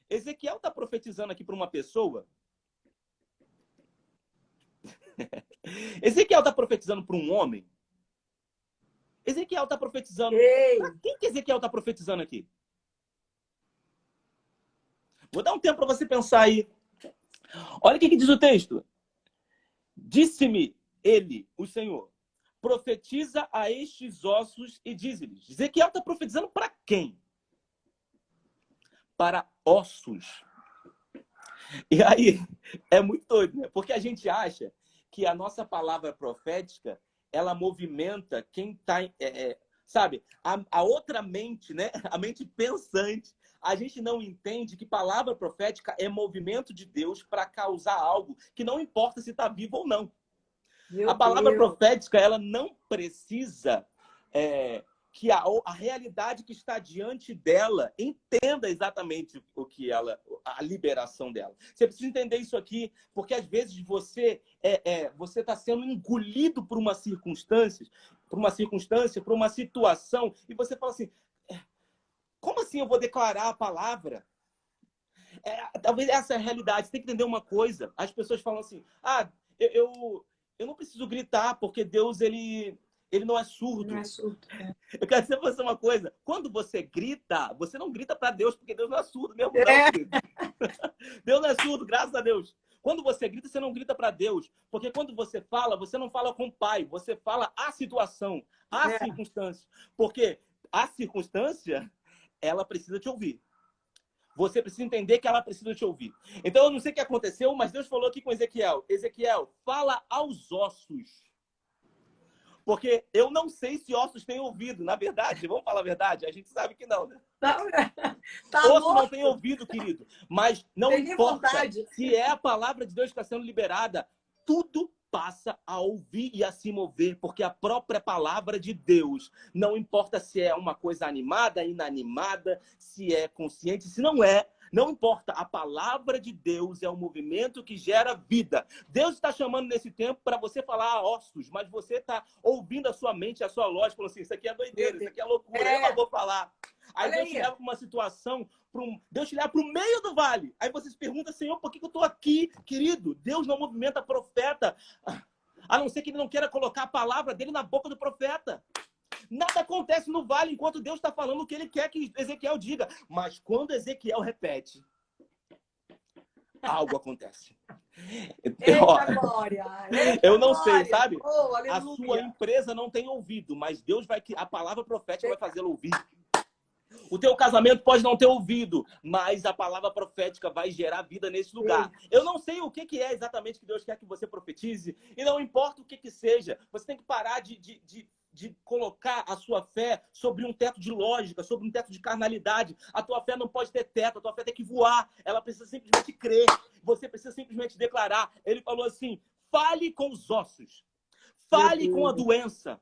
Speaker 2: Ezequiel está profetizando aqui para uma pessoa? Ezequiel está profetizando para um homem? Ezequiel está profetizando... Para quem que Ezequiel está profetizando aqui? Vou dar um tempo para você pensar aí. Olha o que diz o texto. Disse-me ele, o Senhor, profetiza a estes ossos e diz-lhes. Ezequiel está profetizando para quem? Para ossos. E aí, é muito doido, né? Porque a gente acha que a nossa palavra profética, ela movimenta quem está... sabe? A outra mente, né? A mente pensante. A gente não entende que palavra profética é movimento de Deus para causar algo que não importa se está vivo ou não. A palavra profética, ela não precisa que a realidade que está diante dela entenda exatamente o que a liberação dela. Você precisa entender isso aqui, porque às vezes você está sendo engolido por uma circunstância, por uma situação, e você fala assim, como assim eu vou declarar a palavra? Talvez essa é a realidade. Você tem que entender uma coisa. As pessoas falam assim, eu não preciso gritar, porque Deus, ele não é surdo. Não é surdo. Eu quero dizer para você uma coisa. Quando você grita, você não grita para Deus, porque Deus não é surdo mesmo. Não, Deus não é surdo, graças a Deus. Quando você grita, você não grita para Deus. Porque quando você não fala com o Pai. Você fala a situação, a circunstância. Porque a circunstância, ela precisa te ouvir. Você precisa entender que ela precisa te ouvir. Então, eu não sei o que aconteceu, mas Deus falou aqui com Ezequiel. Ezequiel, fala aos ossos. Porque eu não sei se ossos têm ouvido. Na verdade, vamos falar a verdade? A gente sabe que não, né? Osso não tem ouvido, querido. Mas não importa se é a palavra de Deus que está sendo liberada. Tudo passa a ouvir e a se mover, porque a própria palavra de Deus, não importa se é uma coisa animada, inanimada, se é consciente, se não é, Não importa, a palavra de Deus é um movimento que gera vida. Deus está chamando nesse tempo para você falar a ossos, mas você está ouvindo a sua mente, a sua lógica, falando assim, isso aqui é doideira, isso aqui é loucura, eu não vou falar. Aí Deus te leva para uma situação, Deus te leva para o meio do vale. Aí você se pergunta, Senhor, por que eu estou aqui, querido? Deus não movimenta profeta, a não ser que ele não queira colocar a palavra dele na boca do profeta. Nada acontece no vale enquanto Deus está falando o que ele quer que Ezequiel diga. Mas quando Ezequiel repete, algo acontece.
Speaker 1: Eita glória!
Speaker 2: Eu não sei, sabe?
Speaker 1: Oh,
Speaker 2: a sua empresa não tem ouvido, mas Deus vai que a palavra profética vai fazê-la ouvir. O teu casamento pode não ter ouvido, mas a palavra profética vai gerar vida nesse lugar. Eu não sei o que é exatamente que Deus quer que você profetize, e não importa o que seja. Você tem que parar de colocar a sua fé sobre um teto de lógica, sobre um teto de carnalidade. A tua fé não pode ter teto, a tua fé tem que voar. Ela precisa simplesmente crer. Você precisa simplesmente declarar. Ele falou assim, fale com os ossos. Fale com a doença.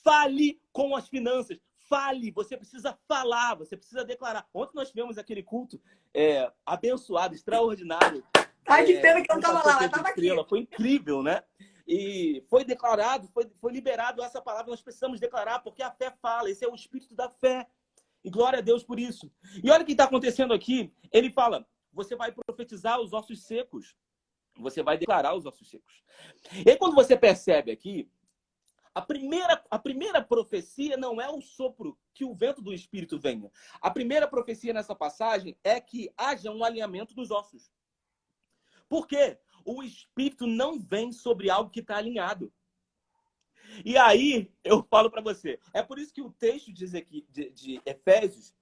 Speaker 2: Fale com as finanças. Fale, você precisa falar, você precisa declarar. Ontem nós tivemos aquele culto abençoado, extraordinário.
Speaker 1: Ai, que pena que eu não estava lá, mas estava aqui.
Speaker 2: Foi incrível, né? E foi declarado, foi liberado essa palavra, nós precisamos declarar, porque a fé fala, esse é o espírito da fé. E glória a Deus por isso. E olha o que está acontecendo aqui. Ele fala, você vai profetizar os ossos secos. Você vai declarar os ossos secos. E aí, quando você percebe aqui, a primeira profecia não é o sopro, que o vento do Espírito venha. A primeira profecia nessa passagem é que haja um alinhamento dos ossos. Por quê? O Espírito não vem sobre algo que está alinhado. E aí, eu falo para você, é por isso que o texto diz aqui de Efésios,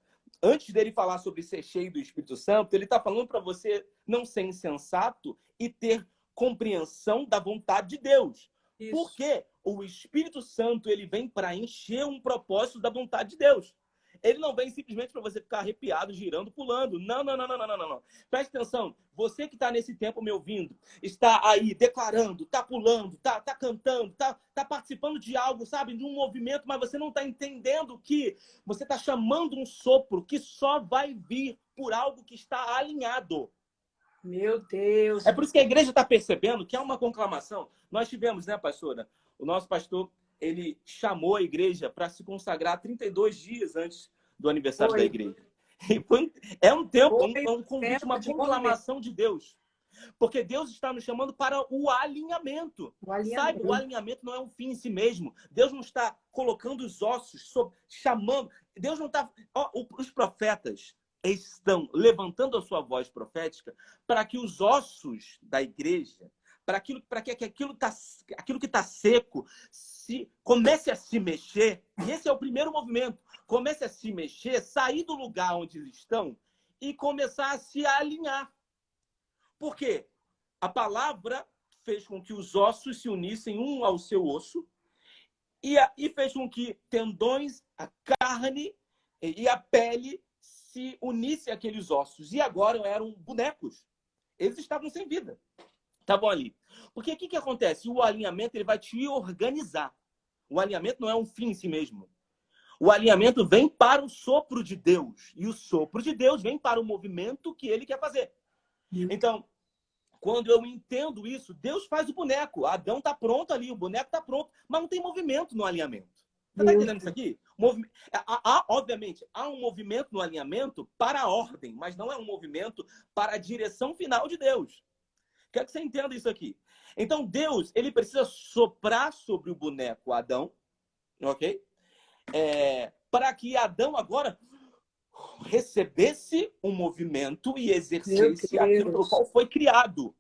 Speaker 2: antes dele falar sobre ser cheio do Espírito Santo, ele está falando para você não ser insensato e ter compreensão da vontade de Deus. Isso. Porque o Espírito Santo ele vem para encher um propósito da vontade de Deus. Ele não vem simplesmente para você ficar arrepiado, girando, pulando. Não. Preste atenção. Você que está nesse tempo me ouvindo, está aí declarando, está pulando, está cantando, está participando de algo, sabe? De um movimento, mas você não está entendendo que você está chamando um sopro que só vai vir por algo que está alinhado.
Speaker 1: Meu Deus.
Speaker 2: É por isso que a igreja está percebendo que há uma conclamação. Nós tivemos, né, pastora? O nosso pastor, ele chamou a igreja para se consagrar 32 dias antes do aniversário da igreja. É um tempo, um convite, uma conclamação de Deus. Porque Deus está nos chamando para o alinhamento. Sabe, o alinhamento não é um fim em si mesmo. Deus não está colocando os ossos, chamando. Deus não está... Os profetas estão levantando a sua voz profética para que os ossos da igreja, para que aquilo que está seco comece a se mexer. E esse é o primeiro movimento. Comece a se mexer, sair do lugar onde eles estão e começar a se alinhar. Por quê? A palavra fez com que os ossos se unissem um ao seu osso e fez com que tendões, a carne e a pele se unissem àqueles ossos. E agora eram bonecos. Eles estavam sem vida. Estavam ali. Porque o que acontece? O alinhamento ele vai te organizar. O alinhamento não é um fim em si mesmo. O alinhamento vem para o sopro de Deus. E o sopro de Deus vem para o movimento que ele quer fazer. Então, quando eu entendo isso, Deus faz o boneco. Adão está pronto ali, o boneco está pronto. Mas não tem movimento no alinhamento. Você está entendendo isso aqui? Obviamente, há um movimento no alinhamento para a ordem, mas não é um movimento para a direção final de Deus. Quero que você entenda isso aqui. Então, Deus, ele precisa soprar sobre o boneco Adão, ok? Para que Adão agora recebesse um movimento e exercesse aquilo pelo qual foi criado.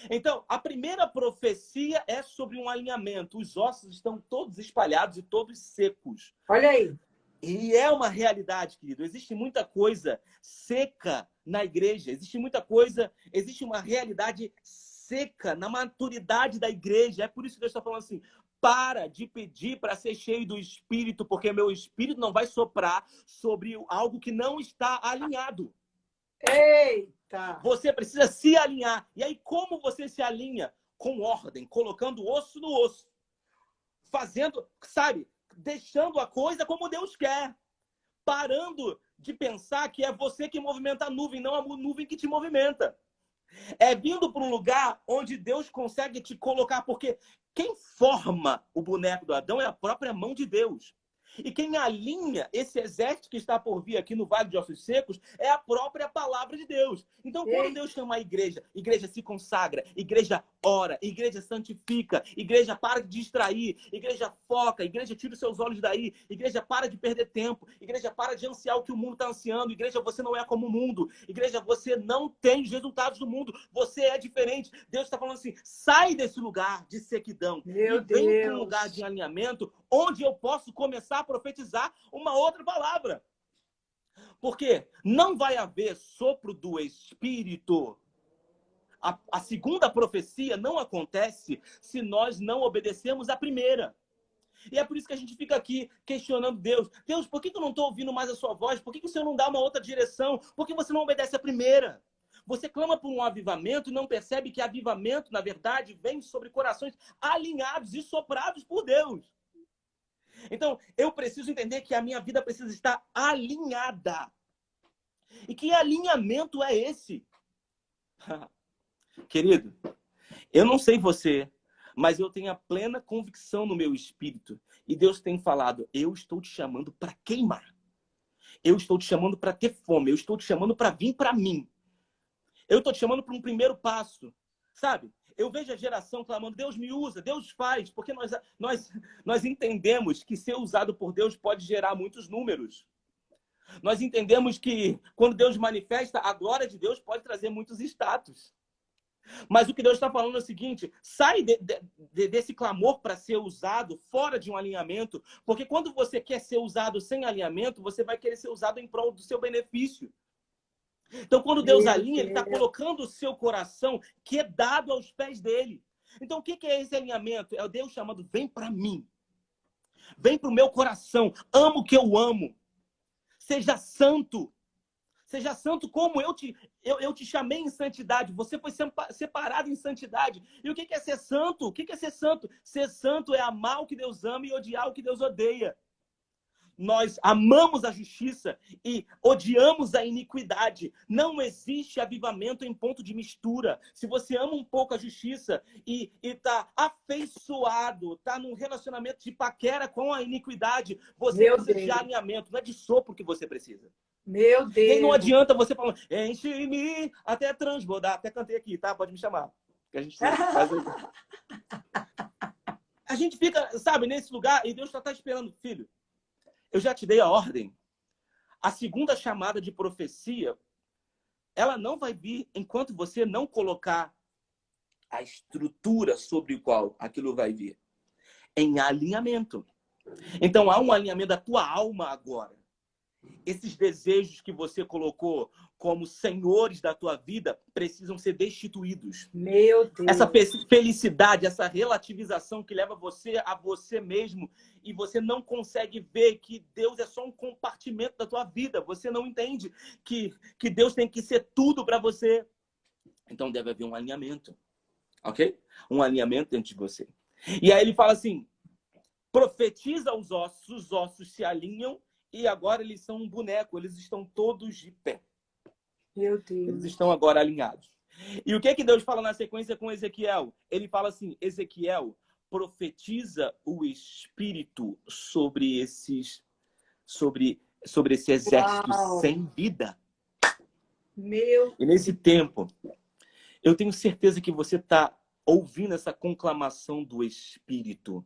Speaker 2: Então, a primeira profecia é sobre um alinhamento. Os ossos estão todos espalhados e todos secos.
Speaker 1: Olha aí.
Speaker 2: E é uma realidade, querido. Existe muita coisa seca na igreja. Existe muita coisa, existe uma realidade seca na maturidade da igreja. É por isso que Deus está falando assim, para de pedir para ser cheio do Espírito, porque meu Espírito não vai soprar sobre algo que não está alinhado.
Speaker 1: Eita!
Speaker 2: Você precisa se alinhar. E aí, como você se alinha? Com ordem, colocando osso no osso. Fazendo, sabe, deixando a coisa como Deus quer. Parando de pensar que é você que movimenta a nuvem, não a nuvem que te movimenta. É vindo para um lugar onde Deus consegue te colocar, porque quem forma o boneco do Adão é a própria mão de Deus. E quem alinha esse exército que está por vir aqui no Vale de Ossos Secos é a própria palavra de Deus. Então, quando Deus chama a igreja se consagra, igreja ora, igreja santifica, igreja para de distrair, igreja foca, igreja tira os seus olhos daí, igreja para de perder tempo, igreja para de ansiar o que o mundo está ansiando, igreja, você não é como o mundo, igreja, você não tem os resultados do mundo, você é diferente. Deus está falando assim, sai desse lugar de sequidão e vem para um lugar de alinhamento onde eu posso começar a profetizar uma outra palavra. Porque não vai haver sopro do Espírito. A segunda profecia não acontece se nós não obedecemos a primeira. E é por isso que a gente fica aqui questionando Deus. Deus, por que eu não estou ouvindo mais a sua voz? Por que o Senhor não dá uma outra direção? Por que você não obedece a primeira? Você clama por um avivamento e não percebe que avivamento, na verdade, vem sobre corações alinhados e soprados por Deus. Então, eu preciso entender que a minha vida precisa estar alinhada. E que alinhamento é esse? Querido, eu não sei você, mas eu tenho a plena convicção no meu espírito. E Deus tem falado, eu estou te chamando para queimar. Eu estou te chamando para ter fome. Eu estou te chamando para vir para mim. Eu estou te chamando para um primeiro passo. Sabe? Eu vejo a geração clamando, Deus me usa, Deus faz, porque nós entendemos que ser usado por Deus pode gerar muitos números. Nós entendemos que quando Deus manifesta, a glória de Deus pode trazer muitos status. Mas o que Deus está falando é o seguinte, sai desse clamor para ser usado fora de um alinhamento, porque quando você quer ser usado sem alinhamento, você vai querer ser usado em prol do seu benefício. Então, quando Deus alinha, Ele está colocando o seu coração quedado aos pés dele. Então, o que é esse alinhamento? É o Deus chamando, vem para mim. Vem para o meu coração. Amo o que eu amo. Seja santo. Seja santo como eu te chamei em santidade. Você foi separado em santidade. E o que é ser santo? O que é ser santo? Ser santo é amar o que Deus ama e odiar o que Deus odeia. Nós amamos a justiça e odiamos a iniquidade. Não existe avivamento em ponto de mistura. Se você ama um pouco a justiça e está afeiçoado, está num relacionamento de paquera com a iniquidade, você precisa de alinhamento. Não é de sopro que você precisa.
Speaker 1: Meu Deus!
Speaker 2: E não adianta você falar, enche-me até transbordar. Até cantei aqui, tá? Pode me chamar. Que a gente faz aí. A gente fica, sabe, nesse lugar e Deus está esperando, filho. Eu já te dei a ordem. A segunda chamada de profecia, ela não vai vir enquanto você não colocar a estrutura sobre a qual aquilo vai vir. Em alinhamento. Então, há um alinhamento da tua alma agora. Esses desejos que você colocou como senhores da tua vida precisam ser destituídos.
Speaker 1: Meu Deus.
Speaker 2: Essa felicidade, essa relativização que leva você a você mesmo e você não consegue ver que Deus é só um compartimento da tua vida. Você não entende que Deus tem que ser tudo para você. Então deve haver um alinhamento. Ok? Um alinhamento dentro de você. E aí ele fala assim, profetiza os ossos se alinham e agora eles são um boneco, eles estão todos de pé.
Speaker 1: Meu Deus.
Speaker 2: Eles estão agora alinhados. E o que Deus fala na sequência com Ezequiel? Ele fala assim, Ezequiel, profetiza o Espírito sobre esse exército sem vida. E nesse tempo, eu tenho certeza que você está ouvindo essa conclamação do Espírito.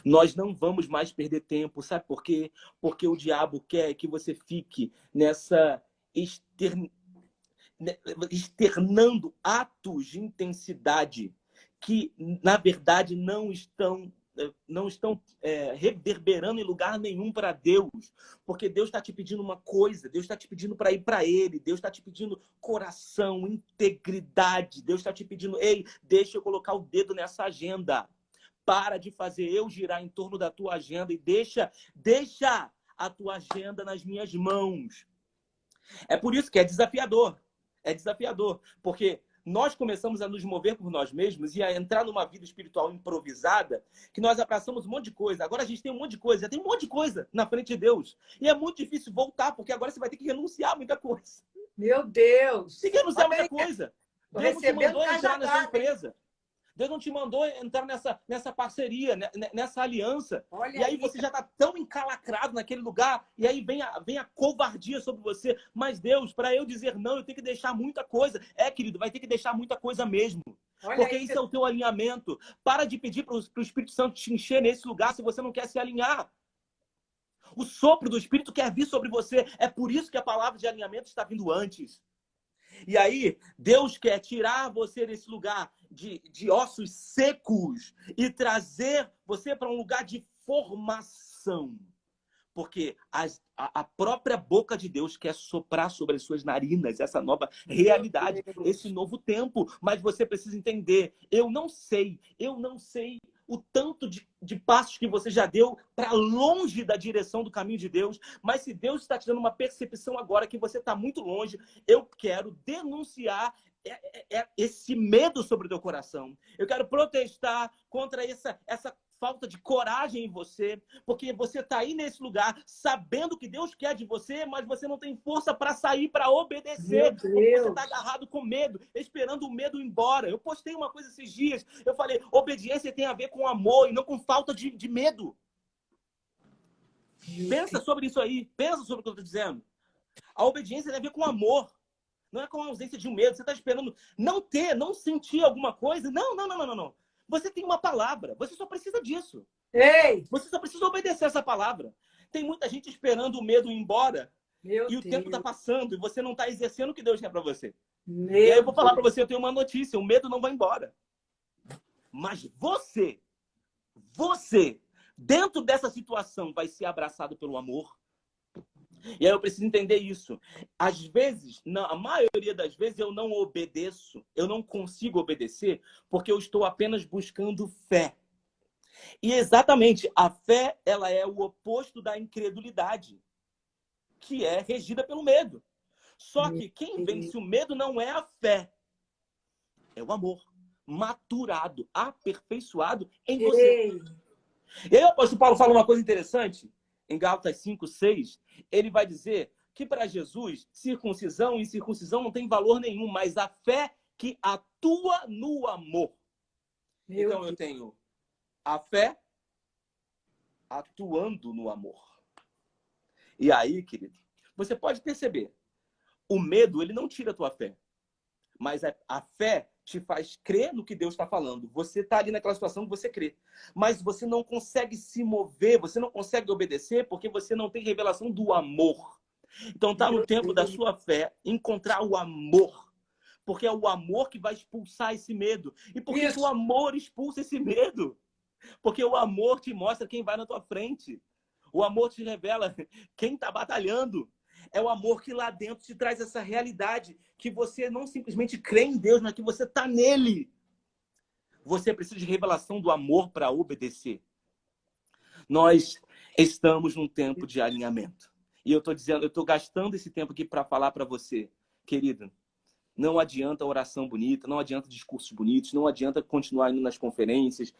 Speaker 2: Nós não vamos mais perder tempo, sabe por quê? Porque o diabo quer que você fique nessa externando atos de intensidade que, na verdade, não estão reverberando em lugar nenhum para Deus. Porque Deus está te pedindo uma coisa, Deus está te pedindo para ir para Ele, Deus está te pedindo coração, integridade, Deus está te pedindo, ei, deixa eu colocar o dedo nessa agenda. Para de fazer eu girar em torno da tua agenda e deixa a tua agenda nas minhas mãos. É por isso que é desafiador. É desafiador, porque nós começamos a nos mover por nós mesmos e a entrar numa vida espiritual improvisada, que nós abraçamos um monte de coisa. Agora a gente tem um monte de coisa, já tem um monte de coisa na frente de Deus. E é muito difícil voltar, porque agora você vai ter que renunciar a muita coisa.
Speaker 1: Meu Deus!
Speaker 2: Tem que renunciar a
Speaker 1: Olha
Speaker 2: muita
Speaker 1: aí,
Speaker 2: coisa.
Speaker 1: tô
Speaker 2: Deus não te
Speaker 1: recebendo
Speaker 2: mandou entrar nessa
Speaker 1: cajadada, hein?
Speaker 2: empresa. Deus não te mandou entrar nessa parceria, nessa aliança.
Speaker 1: Olha
Speaker 2: E aí
Speaker 1: aí.
Speaker 2: você já está tão encalacrado naquele lugar, e aí vem a covardia sobre você. Mas Deus, para eu dizer não, eu tenho que deixar muita coisa. Querido, vai ter que deixar muita coisa mesmo.
Speaker 1: Olha
Speaker 2: Porque
Speaker 1: aí.
Speaker 2: isso é o teu alinhamento. Para de pedir para o Espírito Santo te encher nesse lugar se você não quer se alinhar. O sopro do Espírito quer vir sobre você. É por isso que a palavra de alinhamento está vindo antes. E aí, Deus quer tirar você desse lugar de ossos secos e trazer você para um lugar de formação. Porque a própria boca de Deus quer soprar sobre as suas narinas essa nova realidade, esse novo tempo. Mas você precisa entender, eu não sei o tanto de passos que você já deu para longe da direção do caminho de Deus, mas se Deus está te dando uma percepção agora que você está muito longe, eu quero denunciar esse medo sobre o teu coração. Eu quero protestar contra essa falta de coragem em você, porque você está aí nesse lugar sabendo o que Deus quer de você, mas você não tem força para sair, para obedecer, porque você está agarrado com medo, esperando o medo ir embora. Eu postei uma coisa esses dias, eu falei, obediência tem a ver com amor e não com falta de medo. Pensa sobre isso aí, pensa sobre o que eu estou dizendo. A obediência tem a ver com amor, não é com a ausência de um medo. Você está esperando não sentir alguma coisa. Não. Você tem uma palavra, você só precisa disso.
Speaker 1: Ei!
Speaker 2: Você só precisa obedecer essa palavra. Tem muita gente esperando o medo ir embora e o tempo está passando e você não está exercendo o que Deus quer para você. E aí eu vou falar para você, eu tenho uma notícia, o medo não vai embora. Mas você, dentro dessa situação, vai ser abraçado pelo amor. E aí eu preciso entender isso. Às vezes, a maioria das vezes, eu não obedeço, eu não consigo obedecer, porque eu estou apenas buscando fé. E exatamente, a fé, ela é o oposto da incredulidade, que é regida pelo medo. Só que quem vence o medo não é a fé, é o amor, maturado, aperfeiçoado em você. E aí o apóstolo Paulo fala uma coisa interessante, em Gálatas 5:6, ele vai dizer que para Jesus, circuncisão e incircuncisão não tem valor nenhum, mas a fé que atua no amor. Então eu tenho a fé atuando no amor. E aí, querido, você pode perceber, o medo, ele não tira a tua fé, mas a fé te faz crer no que Deus está falando. Você está ali naquela situação que você crê. Mas você não consegue se mover, você não consegue obedecer porque você não tem revelação do amor. Então está no tempo da sua fé encontrar o amor. Porque é o amor que vai expulsar esse medo. E por que o amor expulsa esse medo? Porque o amor te mostra quem vai na tua frente. O amor te revela quem está batalhando. É o amor que lá dentro te traz essa realidade, que você não simplesmente crê em Deus, mas que você está nele. Você precisa de revelação do amor para obedecer. Nós estamos num tempo de alinhamento. E eu estou gastando esse tempo aqui para falar para você, querido, não adianta oração bonita, não adianta discursos bonitos, não adianta continuar indo nas conferências,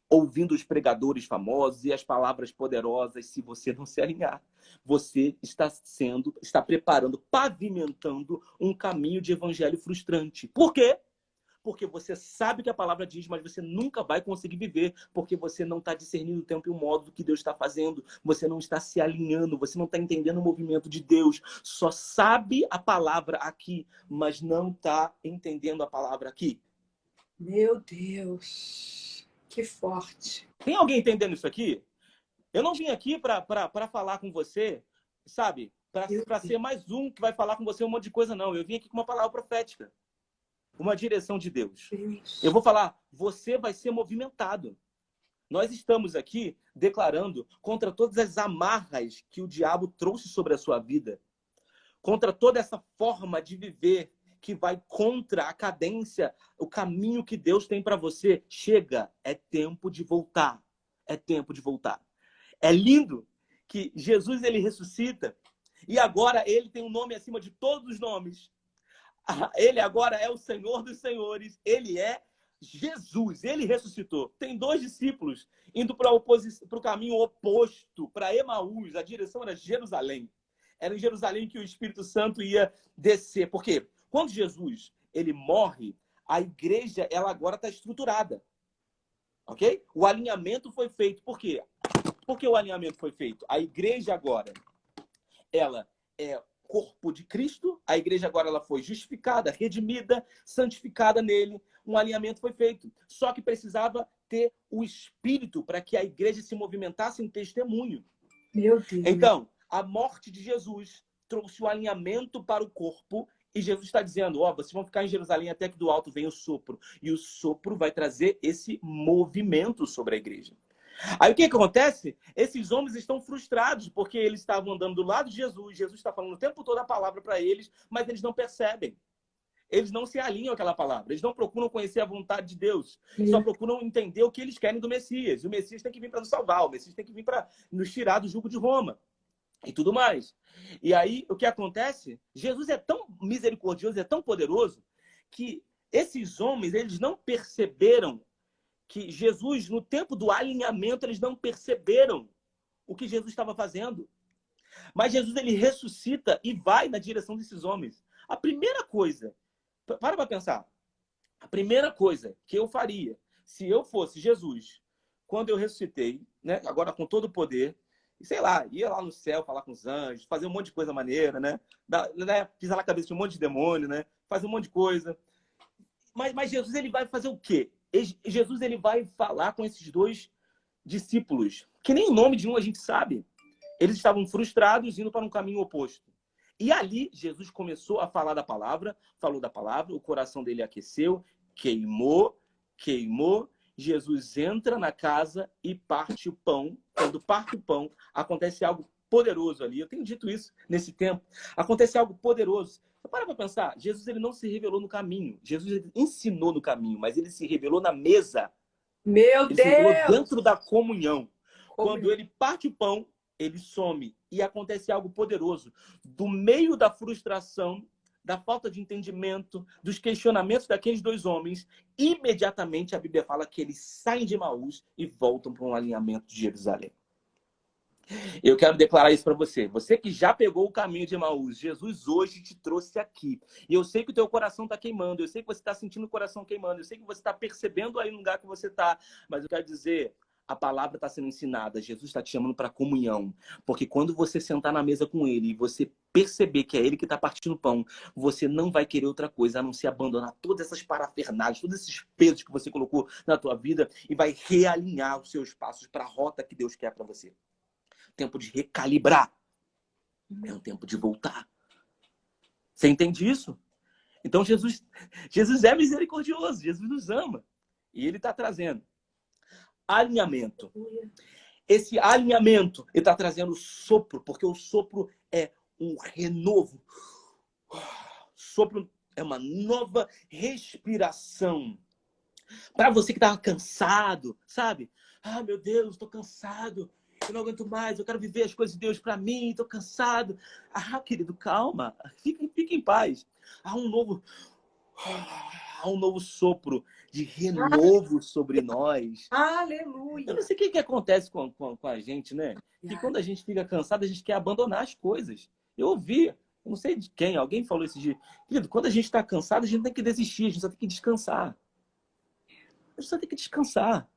Speaker 2: ouvindo os pregadores famosos e as palavras poderosas se você não se alinhar. Você está preparando, pavimentando um caminho de evangelho frustrante. Por quê? Porque você sabe que a palavra diz, mas você nunca vai conseguir viver, porque você não está discernindo o tempo e o modo do que Deus está fazendo. Você não está se alinhando, você não está entendendo o movimento de Deus. Só sabe a palavra aqui, mas não está entendendo a palavra aqui.
Speaker 1: Meu Deus, que forte.
Speaker 2: Tem alguém entendendo isso aqui? Eu não vim aqui para falar com você, sabe? Para ser mais um que vai falar com você um monte de coisa, não. Eu vim aqui com uma palavra profética. Uma direção de Deus. Eu vou falar, você vai ser movimentado. Nós estamos aqui declarando contra todas as amarras que o diabo trouxe sobre a sua vida, contra toda essa forma de viver que vai contra a cadência, o caminho que Deus tem para você. Chega, é tempo de voltar. É tempo de voltar. É lindo que Jesus, ele ressuscita e agora ele tem um nome acima de todos os nomes. Ele agora é o Senhor dos Senhores. Ele é Jesus. Ele ressuscitou. Tem 2 discípulos indo para o caminho oposto, para Emaús. A direção era Jerusalém. Era em Jerusalém que o Espírito Santo ia descer. Por quê? Quando Jesus ele morre, a igreja ela agora está estruturada. Ok? O alinhamento foi feito. Por quê? Por que o alinhamento foi feito? A igreja agora, ela é corpo de Cristo. A igreja agora ela foi justificada, redimida, santificada nele. Um alinhamento foi feito. Só que precisava ter o Espírito para que a igreja se movimentasse em testemunho.
Speaker 1: Meu Deus.
Speaker 2: Então, a morte de Jesus trouxe o alinhamento para o corpo. E Jesus está dizendo, ó, vocês vão ficar em Jerusalém até que do alto venha o sopro. E o sopro vai trazer esse movimento sobre a igreja. Aí o que acontece? Esses homens estão frustrados porque eles estavam andando do lado de Jesus. Jesus está falando o tempo todo a palavra para eles, mas eles não percebem. Eles não se alinham àquela palavra. Eles não procuram conhecer a vontade de Deus. Só procuram entender o que eles querem do Messias. O Messias tem que vir para nos salvar. O Messias tem que vir para nos tirar do jugo de Roma. E tudo mais. E aí, o que acontece? Jesus é tão misericordioso, é tão poderoso, que esses homens, eles não perceberam que Jesus, no tempo do alinhamento, eles não perceberam o que Jesus estava fazendo. Mas Jesus, ele ressuscita e vai na direção desses homens. A primeira coisa, para pensar, a primeira coisa que eu faria, se eu fosse Jesus, quando eu ressuscitei, né, agora com todo o poder, e sei lá, ia lá no céu falar com os anjos, fazer um monte de coisa maneira, né? Pisar na cabeça de um monte de demônio, né? Fazer um monte de coisa. Mas Jesus, ele vai fazer o quê? Jesus, ele vai falar com esses 2 discípulos, que nem o nome de um a gente sabe. Eles estavam frustrados, indo para um caminho oposto. E ali, Jesus começou a falar da palavra, falou da palavra, o coração dele aqueceu, queimou. Jesus entra na casa e parte o pão. Quando parte o pão, acontece algo poderoso ali. Eu tenho dito isso nesse tempo. Acontece algo poderoso. Para pensar, Jesus ele não se revelou no caminho. Jesus ele ensinou no caminho, mas ele se revelou na mesa.
Speaker 1: Meu
Speaker 2: ele
Speaker 1: Deus!
Speaker 2: Se revelou dentro da comunhão. Quando ele parte o pão, ele some. E acontece algo poderoso. Do meio da frustração, da falta de entendimento, dos questionamentos daqueles 2 homens, imediatamente a Bíblia fala que eles saem de Emaús e voltam para um alinhamento de Jerusalém. Eu quero declarar isso para você. Você que já pegou o caminho de Emaús, Jesus hoje te trouxe aqui. E eu sei que o teu coração está queimando, eu sei que você está sentindo o coração queimando, eu sei que você está percebendo aí no lugar que você está, mas eu quero dizer, a palavra está sendo ensinada, Jesus está te chamando para comunhão. Porque quando você sentar na mesa com ele e você perceber que é ele que está partindo o pão, você não vai querer outra coisa a não ser abandonar todas essas parafernálias, todos esses pesos que você colocou na tua vida e vai realinhar os seus passos para a rota que Deus quer para você. Tempo de recalibrar. É um tempo de voltar. Você entende isso? Então Jesus é misericordioso, Jesus nos ama. E ele está trazendo alinhamento. Esse alinhamento, ele está trazendo sopro, porque o sopro é um renovo. Sopro é uma nova respiração. Para você que estava cansado, sabe? Ah, meu Deus, estou cansado. Eu não aguento mais, eu quero viver as coisas de Deus para mim, estou cansado. Ah, querido, calma, fica em paz. Há um novo sopro de renovo sobre nós.
Speaker 1: Aleluia!
Speaker 2: Eu não sei o que acontece com a gente, né? Que quando a gente fica cansado, a gente quer abandonar as coisas. Eu ouvi, eu não sei de quem, alguém falou esse dia. Querido, quando a gente está cansado, a gente tem que desistir, a gente só tem que descansar. A gente só tem que descansar.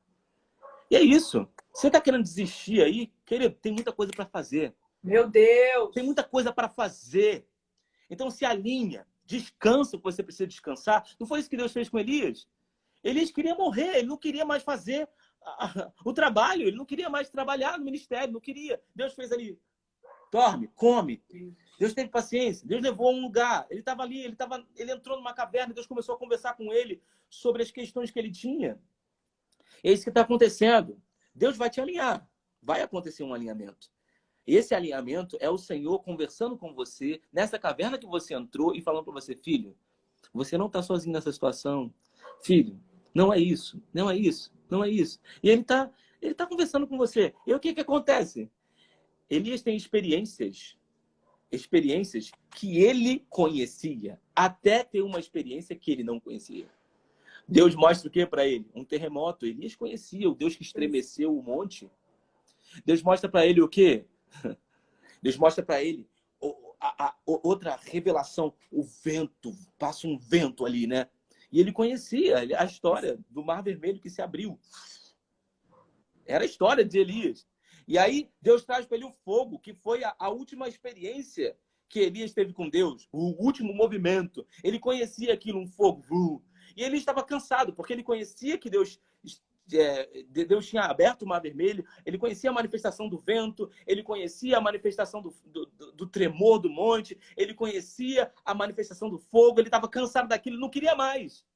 Speaker 2: E é isso. Você está querendo desistir aí? Querido, tem muita coisa para fazer.
Speaker 1: Meu Deus!
Speaker 2: Tem muita coisa para fazer. Então se alinha, descansa o que você precisa descansar. Não foi isso que Deus fez com Elias? Elias queria morrer, ele não queria mais fazer o trabalho, ele não queria mais trabalhar no ministério, não queria. Deus fez ali, dorme, come. Deus teve paciência, Deus levou a um lugar. Ele estava ali, ele entrou numa caverna, Deus começou a conversar com ele sobre as questões que ele tinha. É isso que está acontecendo. Deus vai te alinhar. Vai acontecer um alinhamento. Esse alinhamento é o Senhor conversando com você nessa caverna que você entrou e falando para você, filho, você não está sozinho nessa situação. Filho, não é isso, não é isso, não é isso. E ele tá conversando com você. E o que acontece? Elias tem experiências que ele conhecia. até ter uma experiência que ele não conhecia. Deus mostra o que para ele? Um terremoto. Elias conhecia o Deus que estremeceu o monte. Deus mostra para ele o quê? Deus mostra para ele outra revelação. O vento, passa um vento ali, né? E ele conhecia a história do Mar Vermelho que se abriu. Era a história de Elias. E aí Deus traz para ele o fogo, que foi a última experiência que Elias teve com Deus, o último movimento. Ele conhecia aquilo, um fogo. E ele estava cansado, porque ele conhecia que Deus tinha aberto o Mar Vermelho, ele conhecia a manifestação do vento, ele conhecia a manifestação do tremor do monte, ele conhecia a manifestação do fogo, ele estava cansado daquilo, não queria mais.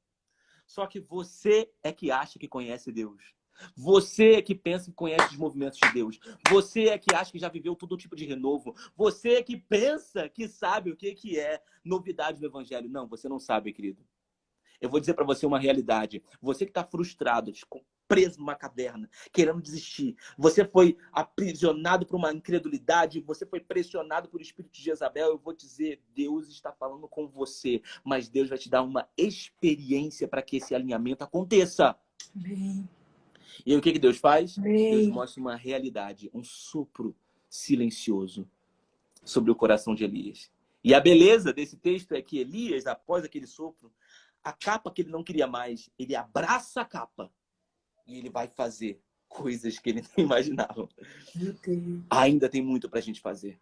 Speaker 2: Só que você é que acha que conhece Deus. Você é que pensa que conhece os movimentos de Deus. Você é que acha que já viveu todo tipo de renovo. Você é que pensa que sabe o que é novidade no Evangelho. Não, você não sabe, querido. Eu vou dizer para você uma realidade. Você que está frustrado, preso numa caverna, querendo desistir. Você foi aprisionado por uma incredulidade. Você foi pressionado por espírito de Jezabel. Eu vou dizer, Deus está falando com você. Mas Deus vai te dar uma experiência para que esse alinhamento aconteça.
Speaker 1: Amém.
Speaker 2: E aí, o que Deus faz?
Speaker 1: Amém.
Speaker 2: Deus mostra uma realidade, um sopro silencioso sobre o coração de Elias. E a beleza desse texto é que Elias, após aquele sopro, a capa que ele não queria mais, ele abraça a capa e ele vai fazer coisas que ele nem imaginava.
Speaker 1: Meu Deus.
Speaker 2: Ainda tem muito para a gente fazer.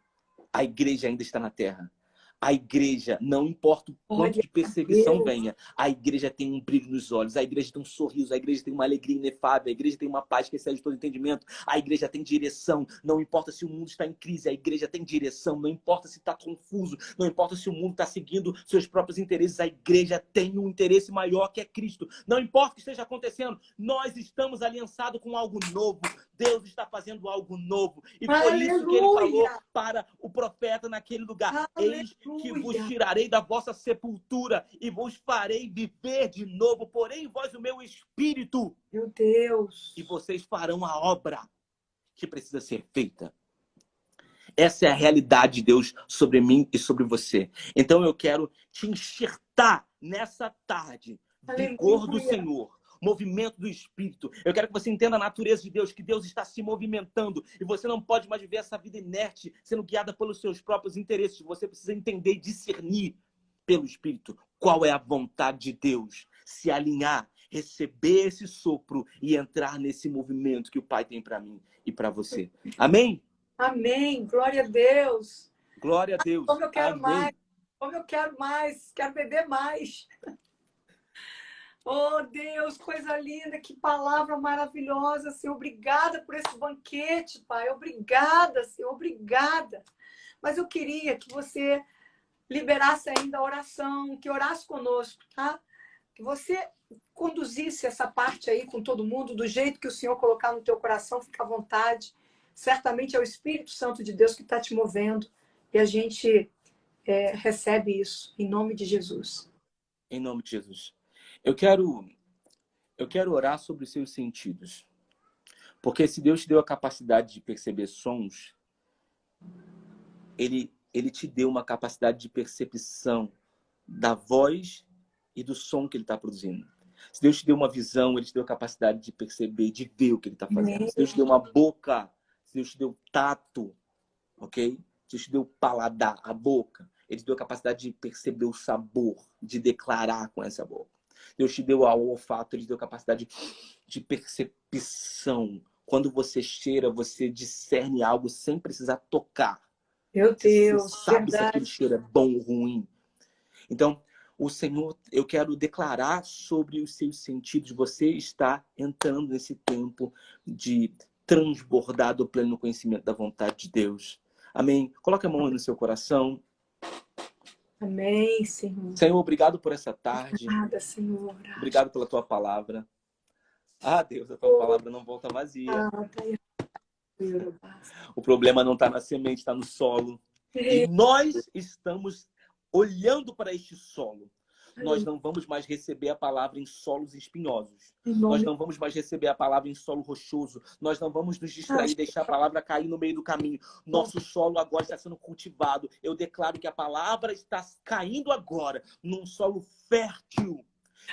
Speaker 2: A igreja ainda está na terra. A igreja, não importa o quanto de perseguição venha, a igreja tem um brilho nos olhos, a igreja tem um sorriso, a igreja tem uma alegria inefável, a igreja tem uma paz que excede todo entendimento, a igreja tem direção, não importa se o mundo está em crise, a igreja tem direção, não importa se está confuso, não importa se o mundo está seguindo seus próprios interesses, a igreja tem um interesse maior que é Cristo. Não importa o que esteja acontecendo, nós estamos aliançados com algo novo. Deus está fazendo algo novo. E por isso que ele falou para o profeta naquele lugar: eis que vos tirarei da vossa sepultura e vos farei viver de novo. Porém, em vós o meu espírito.
Speaker 1: Meu Deus.
Speaker 2: E vocês farão a obra que precisa ser feita. Essa é a realidade de Deus sobre mim e sobre você. Então eu quero te enxertar nessa tarde. Vigor do Senhor. Movimento do Espírito. Eu quero que você entenda a natureza de Deus, que Deus está se movimentando e você não pode mais viver essa vida inerte, sendo guiada pelos seus próprios interesses. Você precisa entender e discernir pelo Espírito qual é a vontade de Deus, se alinhar, receber esse sopro e entrar nesse movimento que o Pai tem para mim e para você. Amém?
Speaker 1: Amém. Glória a Deus.
Speaker 2: Glória a Deus.
Speaker 1: Como eu quero
Speaker 2: Amém.
Speaker 1: mais. Como eu quero mais. Quero beber mais. Oh, Deus, coisa linda, que palavra maravilhosa, Senhor. Obrigada por esse banquete, Pai. Obrigada, Senhor, obrigada. Mas eu queria que você liberasse ainda a oração, que orasse conosco, tá? Que você conduzisse essa parte aí com todo mundo, do jeito que o Senhor colocar no teu coração, fica à vontade. Certamente é o Espírito Santo de Deus que está te movendo e a gente recebe isso, em nome de Jesus.
Speaker 2: Em nome de Jesus. Eu quero orar sobre os seus sentidos. Porque se Deus te deu a capacidade de perceber sons, Ele te deu uma capacidade de percepção da voz e do som que Ele está produzindo. Se Deus te deu uma visão, Ele te deu a capacidade de perceber, de ver o que Ele está fazendo. Se Deus te deu uma boca, se Deus te deu tato, ok? Se Deus te deu paladar, a boca, Ele te deu a capacidade de perceber o sabor, de declarar com essa boca. Deus te deu ao olfato, Ele te deu a capacidade de percepção. Quando você cheira, você discerne algo sem precisar tocar.
Speaker 1: Meu Deus,
Speaker 2: você sabe
Speaker 1: verdade.
Speaker 2: se aquele cheiro é bom ou ruim. Então, o Senhor, eu quero declarar sobre os seus sentidos. Você está entrando nesse tempo de transbordar do pleno conhecimento da vontade de Deus. Amém? Coloque a mão no seu coração.
Speaker 1: Amém, Senhor.
Speaker 2: Senhor, obrigado por essa tarde.
Speaker 1: Obrigada, Senhor.
Speaker 2: Obrigado pela tua palavra. Ah, Deus, a tua palavra não volta vazia. O problema não está na semente, está no solo. E nós estamos olhando para este solo. Nós não vamos mais receber a palavra em solos espinhosos.
Speaker 1: Em
Speaker 2: Nós
Speaker 1: nome
Speaker 2: não vamos mais receber a palavra em solo rochoso. Nós não vamos nos distrair e deixar a palavra cair no meio do caminho. Nosso solo agora está sendo cultivado. Eu declaro que a palavra está caindo agora num solo fértil.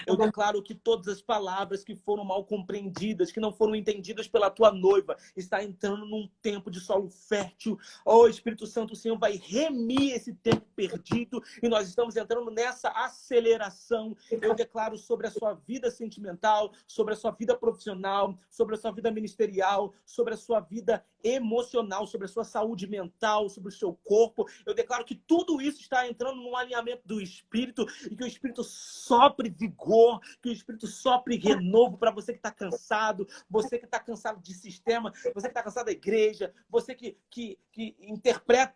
Speaker 2: Eu declaro que todas as palavras que foram mal compreendidas, que não foram entendidas pela tua noiva, está entrando num tempo de solo fértil. Oh, Espírito Santo, o Senhor vai remir esse tempo perdido e nós estamos entrando nessa aceleração. Eu declaro sobre a sua vida sentimental, sobre a sua vida profissional, sobre a sua vida ministerial, sobre a sua vida emocional, sobre a sua saúde mental, sobre o seu corpo. Eu declaro que tudo isso está entrando num alinhamento do Espírito e que o Espírito sopre vigor, que o Espírito sopre renovo para você que está cansado, você que está cansado de sistema, você que está cansado da igreja, você que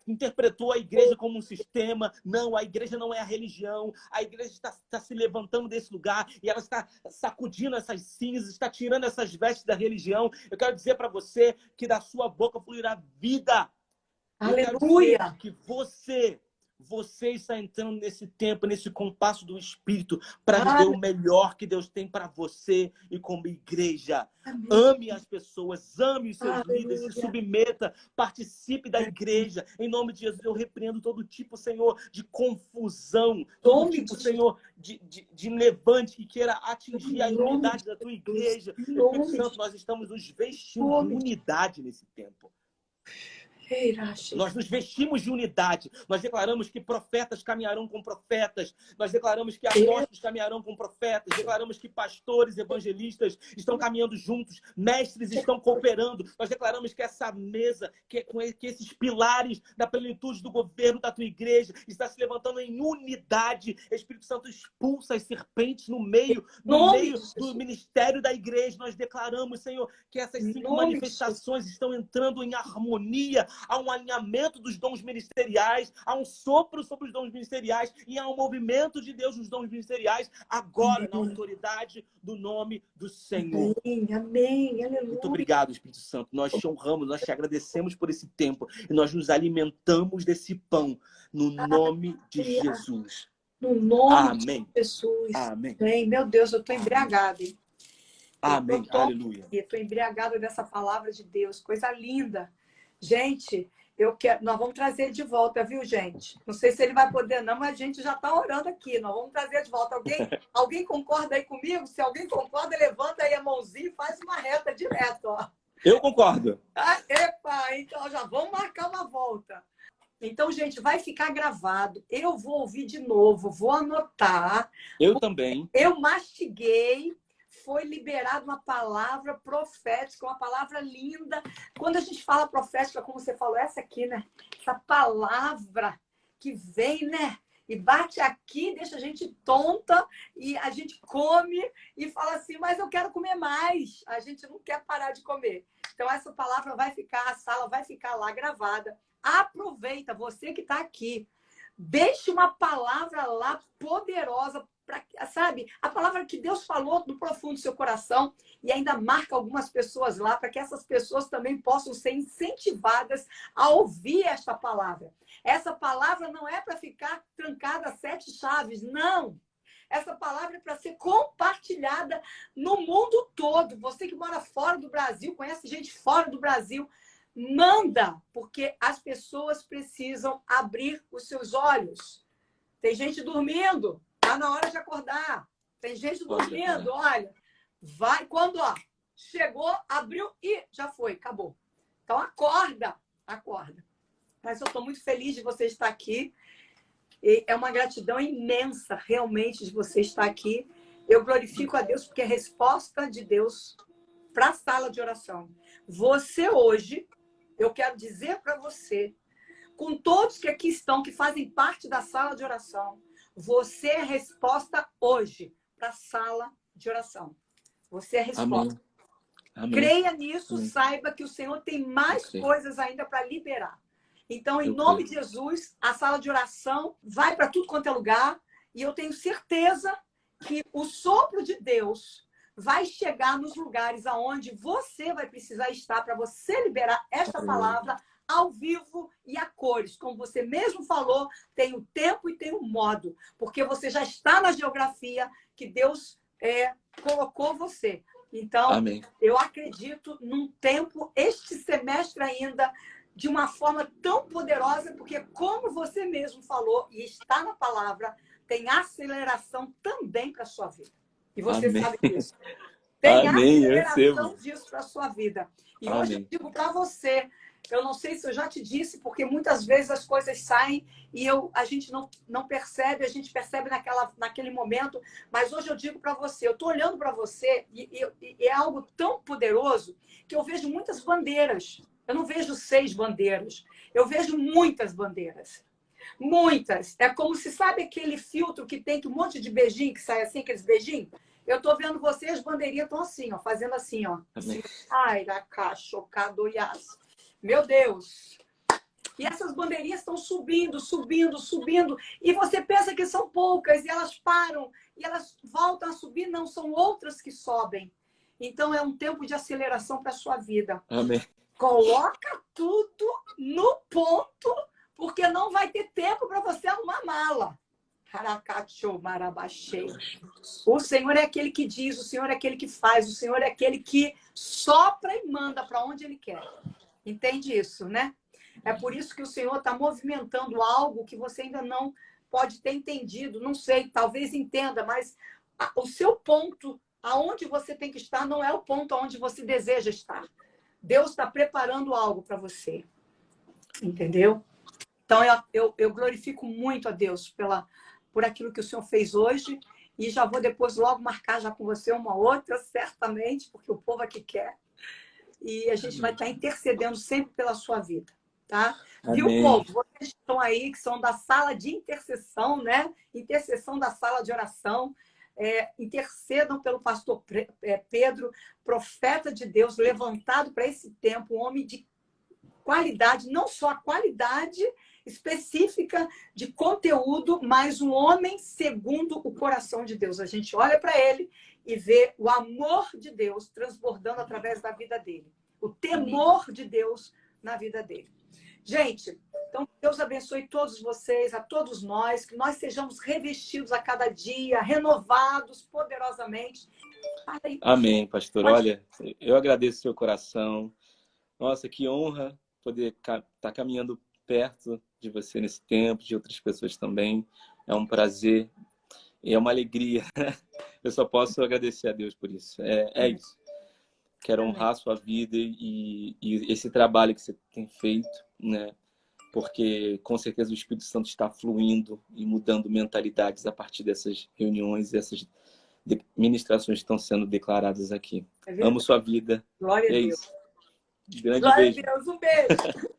Speaker 2: interpretou a igreja como um sistema. Não, a igreja não é a religião. A igreja está se levantando desse lugar e ela está sacudindo essas cinzas, está tirando essas vestes da religião. Eu quero dizer para você que da sua boca fluirá vida.
Speaker 1: Aleluia!
Speaker 2: Eu quero dizer que você está entrando nesse tempo, nesse compasso do Espírito, para viver o melhor que Deus tem para você e como igreja.
Speaker 1: Amém.
Speaker 2: Ame as pessoas, ame os seus
Speaker 1: Aleluia.
Speaker 2: líderes, se submeta, participe da igreja. Em nome de Jesus, eu repreendo todo tipo, Senhor, de confusão, todo tipo, Senhor, de levante que queira atingir a unidade da tua igreja. Espírito Santo, nós estamos nos vestindo de unidade nesse tempo. Nós nos vestimos de unidade. Nós declaramos que profetas caminharão com profetas. Nós declaramos que apóstolos caminharão com profetas. Declaramos que pastores, evangelistas estão caminhando juntos. Mestres estão cooperando. Nós declaramos que essa mesa, que esses pilares da plenitude do governo da tua igreja está se levantando em unidade. Espírito Santo, expulsa as serpentes no meio do ministério da igreja. Nós declaramos, Senhor, que essas 5 manifestações estão entrando em harmonia. Há um alinhamento dos dons ministeriais, há um sopro sobre os dons ministeriais e há um movimento de Deus nos dons ministeriais, agora, na autoridade do nome do Senhor.
Speaker 1: Amém, amém, aleluia.
Speaker 2: Muito obrigado, Espírito Santo. Nós te honramos, nós te agradecemos por esse tempo e nós nos alimentamos desse pão no nome de Jesus.
Speaker 1: No nome
Speaker 2: amém.
Speaker 1: de Jesus.
Speaker 2: Amém.
Speaker 1: Amém. Meu Deus, eu estou embriagada, hein?
Speaker 2: Amém, aleluia.
Speaker 1: Estou embriagada dessa palavra de Deus, coisa linda. Gente, nós vamos trazer de volta, viu, gente? Não sei se ele vai poder não, mas a gente já está orando aqui. Nós vamos trazer de volta. Alguém concorda aí comigo? Se alguém concorda, levanta aí a mãozinha e faz uma reta direto, ó.
Speaker 2: Eu concordo.
Speaker 1: Epa, então já vamos marcar uma volta. Então, gente, vai ficar gravado. Eu vou ouvir de novo, vou anotar.
Speaker 2: Eu também.
Speaker 1: Eu mastiguei. Foi liberada uma palavra profética, uma palavra linda. Quando a gente fala profética, como você falou, essa aqui, né? Essa palavra que vem, né? E bate aqui, deixa a gente tonta, e a gente come e fala assim, mas eu quero comer mais. A gente não quer parar de comer. Então, essa palavra vai ficar, a sala vai ficar lá gravada. Aproveita, você que está aqui. Deixe uma palavra lá poderosa, sabe? A palavra que Deus falou no profundo do seu coração e ainda marca algumas pessoas lá para que essas pessoas também possam ser incentivadas a ouvir esta palavra. Essa palavra não é para ficar trancada a 7 chaves, não. Essa palavra é para ser compartilhada no mundo todo. Você que mora fora do Brasil, conhece gente fora do Brasil, manda, porque as pessoas precisam abrir os seus olhos. Tem gente dormindo. Está na hora de acordar. Tem gente dormindo, olha. Vai, quando, ó, chegou, abriu e já foi, acabou. Então, acorda. Mas eu estou muito feliz de você estar aqui. E é uma gratidão imensa, realmente, de você estar aqui. Eu glorifico a Deus, porque é resposta de Deus para a sala de oração. Você hoje, eu quero dizer para você, com todos que aqui estão, que fazem parte da sala de oração, você é a resposta hoje para a sala de oração. Você é a resposta.
Speaker 2: Amém.
Speaker 1: Creia nisso,
Speaker 2: Amém.
Speaker 1: Saiba que o Senhor tem mais coisas ainda para liberar. Então, em nome de Jesus, a sala de oração vai para tudo quanto é lugar e eu tenho certeza que o sopro de Deus vai chegar nos lugares aonde você vai precisar estar para você liberar esta palavra ao vivo e a cores. Como você mesmo falou, tem o tempo e tem o modo, porque você já está na geografia que Deus colocou você. Então,
Speaker 2: Amém.
Speaker 1: eu acredito num tempo, este semestre ainda, de uma forma tão poderosa, porque como você mesmo falou, e está na palavra, tem aceleração também para a sua vida. E você
Speaker 2: Amém.
Speaker 1: sabe disso. Tem
Speaker 2: Amém, eu
Speaker 1: aceleração
Speaker 2: recebo.
Speaker 1: disso para a sua vida. E
Speaker 2: Amém.
Speaker 1: hoje eu digo para você, eu não sei se eu já te disse, porque muitas vezes as coisas saem e a gente não percebe, a gente percebe naquele momento, mas hoje eu digo para você, eu estou olhando para você e é algo tão poderoso que eu vejo muitas bandeiras. Eu não vejo 6 bandeiras, eu vejo muitas bandeiras. Muitas. É como se, sabe aquele filtro que tem um monte de beijinho, que sai assim, aqueles beijinhos? Eu tô vendo você, as bandeirinhas estão assim, ó, fazendo assim, ó.
Speaker 2: Amém.
Speaker 1: Ai, da chocado, yas. Meu Deus. E essas bandeirinhas estão subindo, subindo, subindo. E você pensa que são poucas, e elas param, e elas voltam a subir. Não, são outras que sobem. Então, é um tempo de aceleração para a sua vida.
Speaker 2: Amém.
Speaker 1: Coloca tudo no ponto, porque não vai ter tempo para você arrumar mala. Caracacho, marabachei. O Senhor é aquele que diz, o Senhor é aquele que faz, o Senhor é aquele que sopra e manda para onde Ele quer. Entende isso, né? É por isso que o Senhor está movimentando algo que você ainda não pode ter entendido. Não sei, talvez entenda, mas o seu ponto, aonde você tem que estar, não é o ponto aonde você deseja estar. Deus está preparando algo para você. Entendeu? Então, eu glorifico muito a Deus por aquilo que o Senhor fez hoje. E já vou depois logo marcar já com você uma outra, certamente, porque o povo aqui quer. E a gente vai estar intercedendo sempre pela sua vida, tá?
Speaker 2: Amém.
Speaker 1: Viu, povo? Vocês estão aí, que são da sala de intercessão, né? Intercessão da sala de oração. Intercedam pelo pastor Pedro, profeta de Deus, levantado para esse tempo, um homem de qualidade, não só a qualidade específica de conteúdo, mas um homem segundo o coração de Deus. A gente olha para ele e vê o amor de Deus transbordando através da vida dele, o temor de Deus na vida dele. Gente, então Deus abençoe todos vocês, a todos nós, que nós sejamos revestidos a cada dia, renovados poderosamente.
Speaker 2: Amém, pastor. Olha, eu agradeço o seu coração. Nossa, que honra poder estar caminhando perto de você nesse tempo, de outras pessoas também. É um prazer e é uma alegria. Eu só posso agradecer a Deus por isso. É isso. Quero honrar a sua vida e esse trabalho que você tem feito, né? Porque com certeza o Espírito Santo está fluindo e mudando mentalidades a partir dessas reuniões, essas ministrações que estão sendo declaradas aqui. Amo sua vida.
Speaker 1: Glória a Deus.
Speaker 2: Isso. Grande
Speaker 1: Glória
Speaker 2: beijo.
Speaker 1: a Deus, um beijo.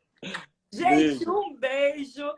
Speaker 1: Gente, um beijo.